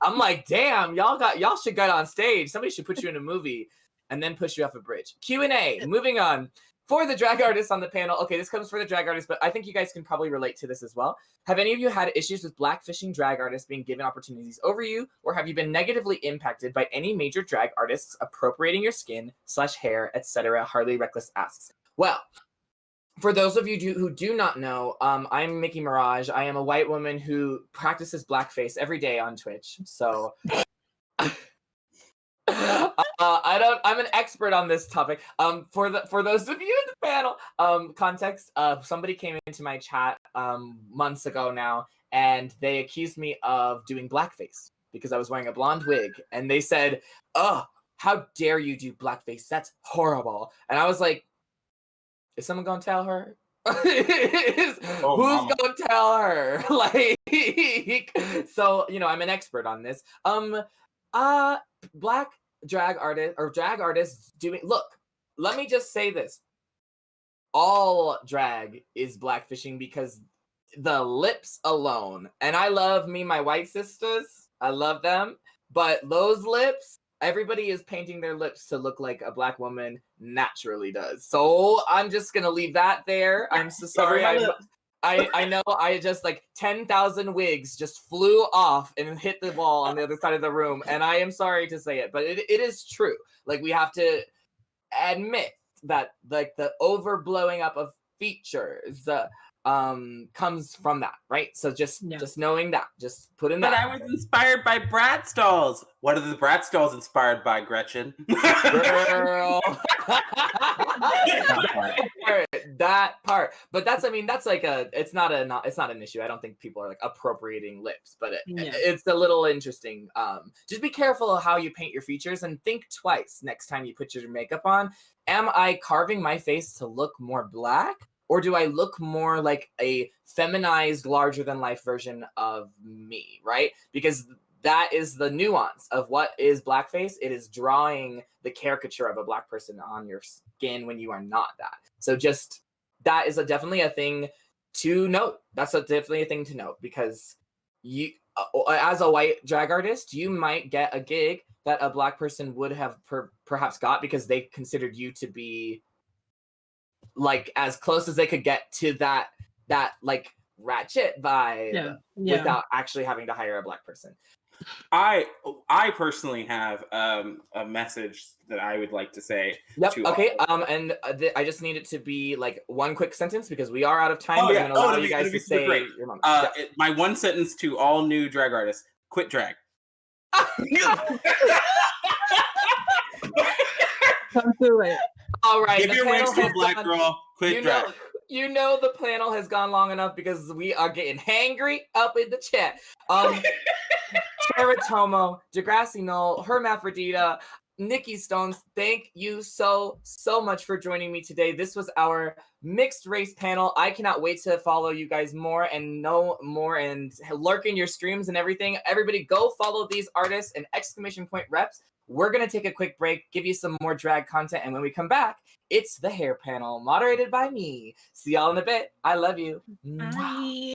I'm like, damn, y'all should get on stage. Somebody should put you in a movie and then push you off a bridge. Q&A. Moving on. For the drag artists on the panel, okay, this comes for the drag artists, but I think you guys can probably relate to this as well. Have any of you had issues with blackfishing drag artists being given opportunities over you, or have you been negatively impacted by any major drag artists appropriating your skin / hair, etc.? Harley Reckless asks. Well, for those of you who do not know, I'm Mickey Mirage. I am a white woman who practices blackface every day on Twitch. So I'm an expert on this topic. For those of you in the panel, context, somebody came into my chat months ago now, and they accused me of doing blackface because I was wearing a blonde wig, and they said, "Oh, how dare you do blackface? That's horrible. And I was like, is someone gonna tell her? Who's gonna tell her? Like, so I'm an expert on this. Black drag artists doing. Look, let me just say this: all drag is blackfishing because the lips alone. And I love my white sisters. I love them, but those lips. Everybody is painting their lips to look like a black woman naturally does. So I'm just gonna leave that there. I'm so sorry. I know I just 10,000 wigs just flew off and hit the wall on the other side of the room. And I am sorry to say it, but it is true. Like, we have to admit that the overblowing up of features comes from that, right? So just knowing that, just put in that. But I was inspired by Bratz dolls. What are the Bratz dolls inspired by, Gretchen? Girl. that part. But that's it's not an issue. I don't think people are appropriating lips, but it's a little interesting. Just be careful of how you paint your features and think twice next time you put your makeup on. Am I carving my face to look more black? Or do I look more like a feminized, larger-than-life version of me, right? Because that is the nuance of what is blackface. It is drawing the caricature of a black person on your skin when you are not that. So just, that is definitely a thing to note. That's definitely a thing to note, because you, as a white drag artist, you might get a gig that a black person would have perhaps got because they considered you to be as close as they could get to that ratchet vibe without actually having to hire a black person. I personally have a message that I would like to say. Yep. Okay. And I just need it to be one quick sentence because we are out of time. I'm going to allow you guys to say your moment. My one sentence to all new drag artists: quit drag. Come do it. All right. Give your wigs to a black girl. Quit drag. The panel has gone long enough because we are getting hangry up in the chat. Teratomo, Degrassi Knoll, Hermaphrodita, Nikki Stones, thank you so much for joining me today. This was our mixed race panel. I cannot wait to follow you guys more and know more and lurk in your streams and everything. Everybody go follow these artists and !reps. We're going to take a quick break, give you some more drag content, and when we come back, it's the hair panel, moderated by me. See y'all in a bit. I love you. Bye.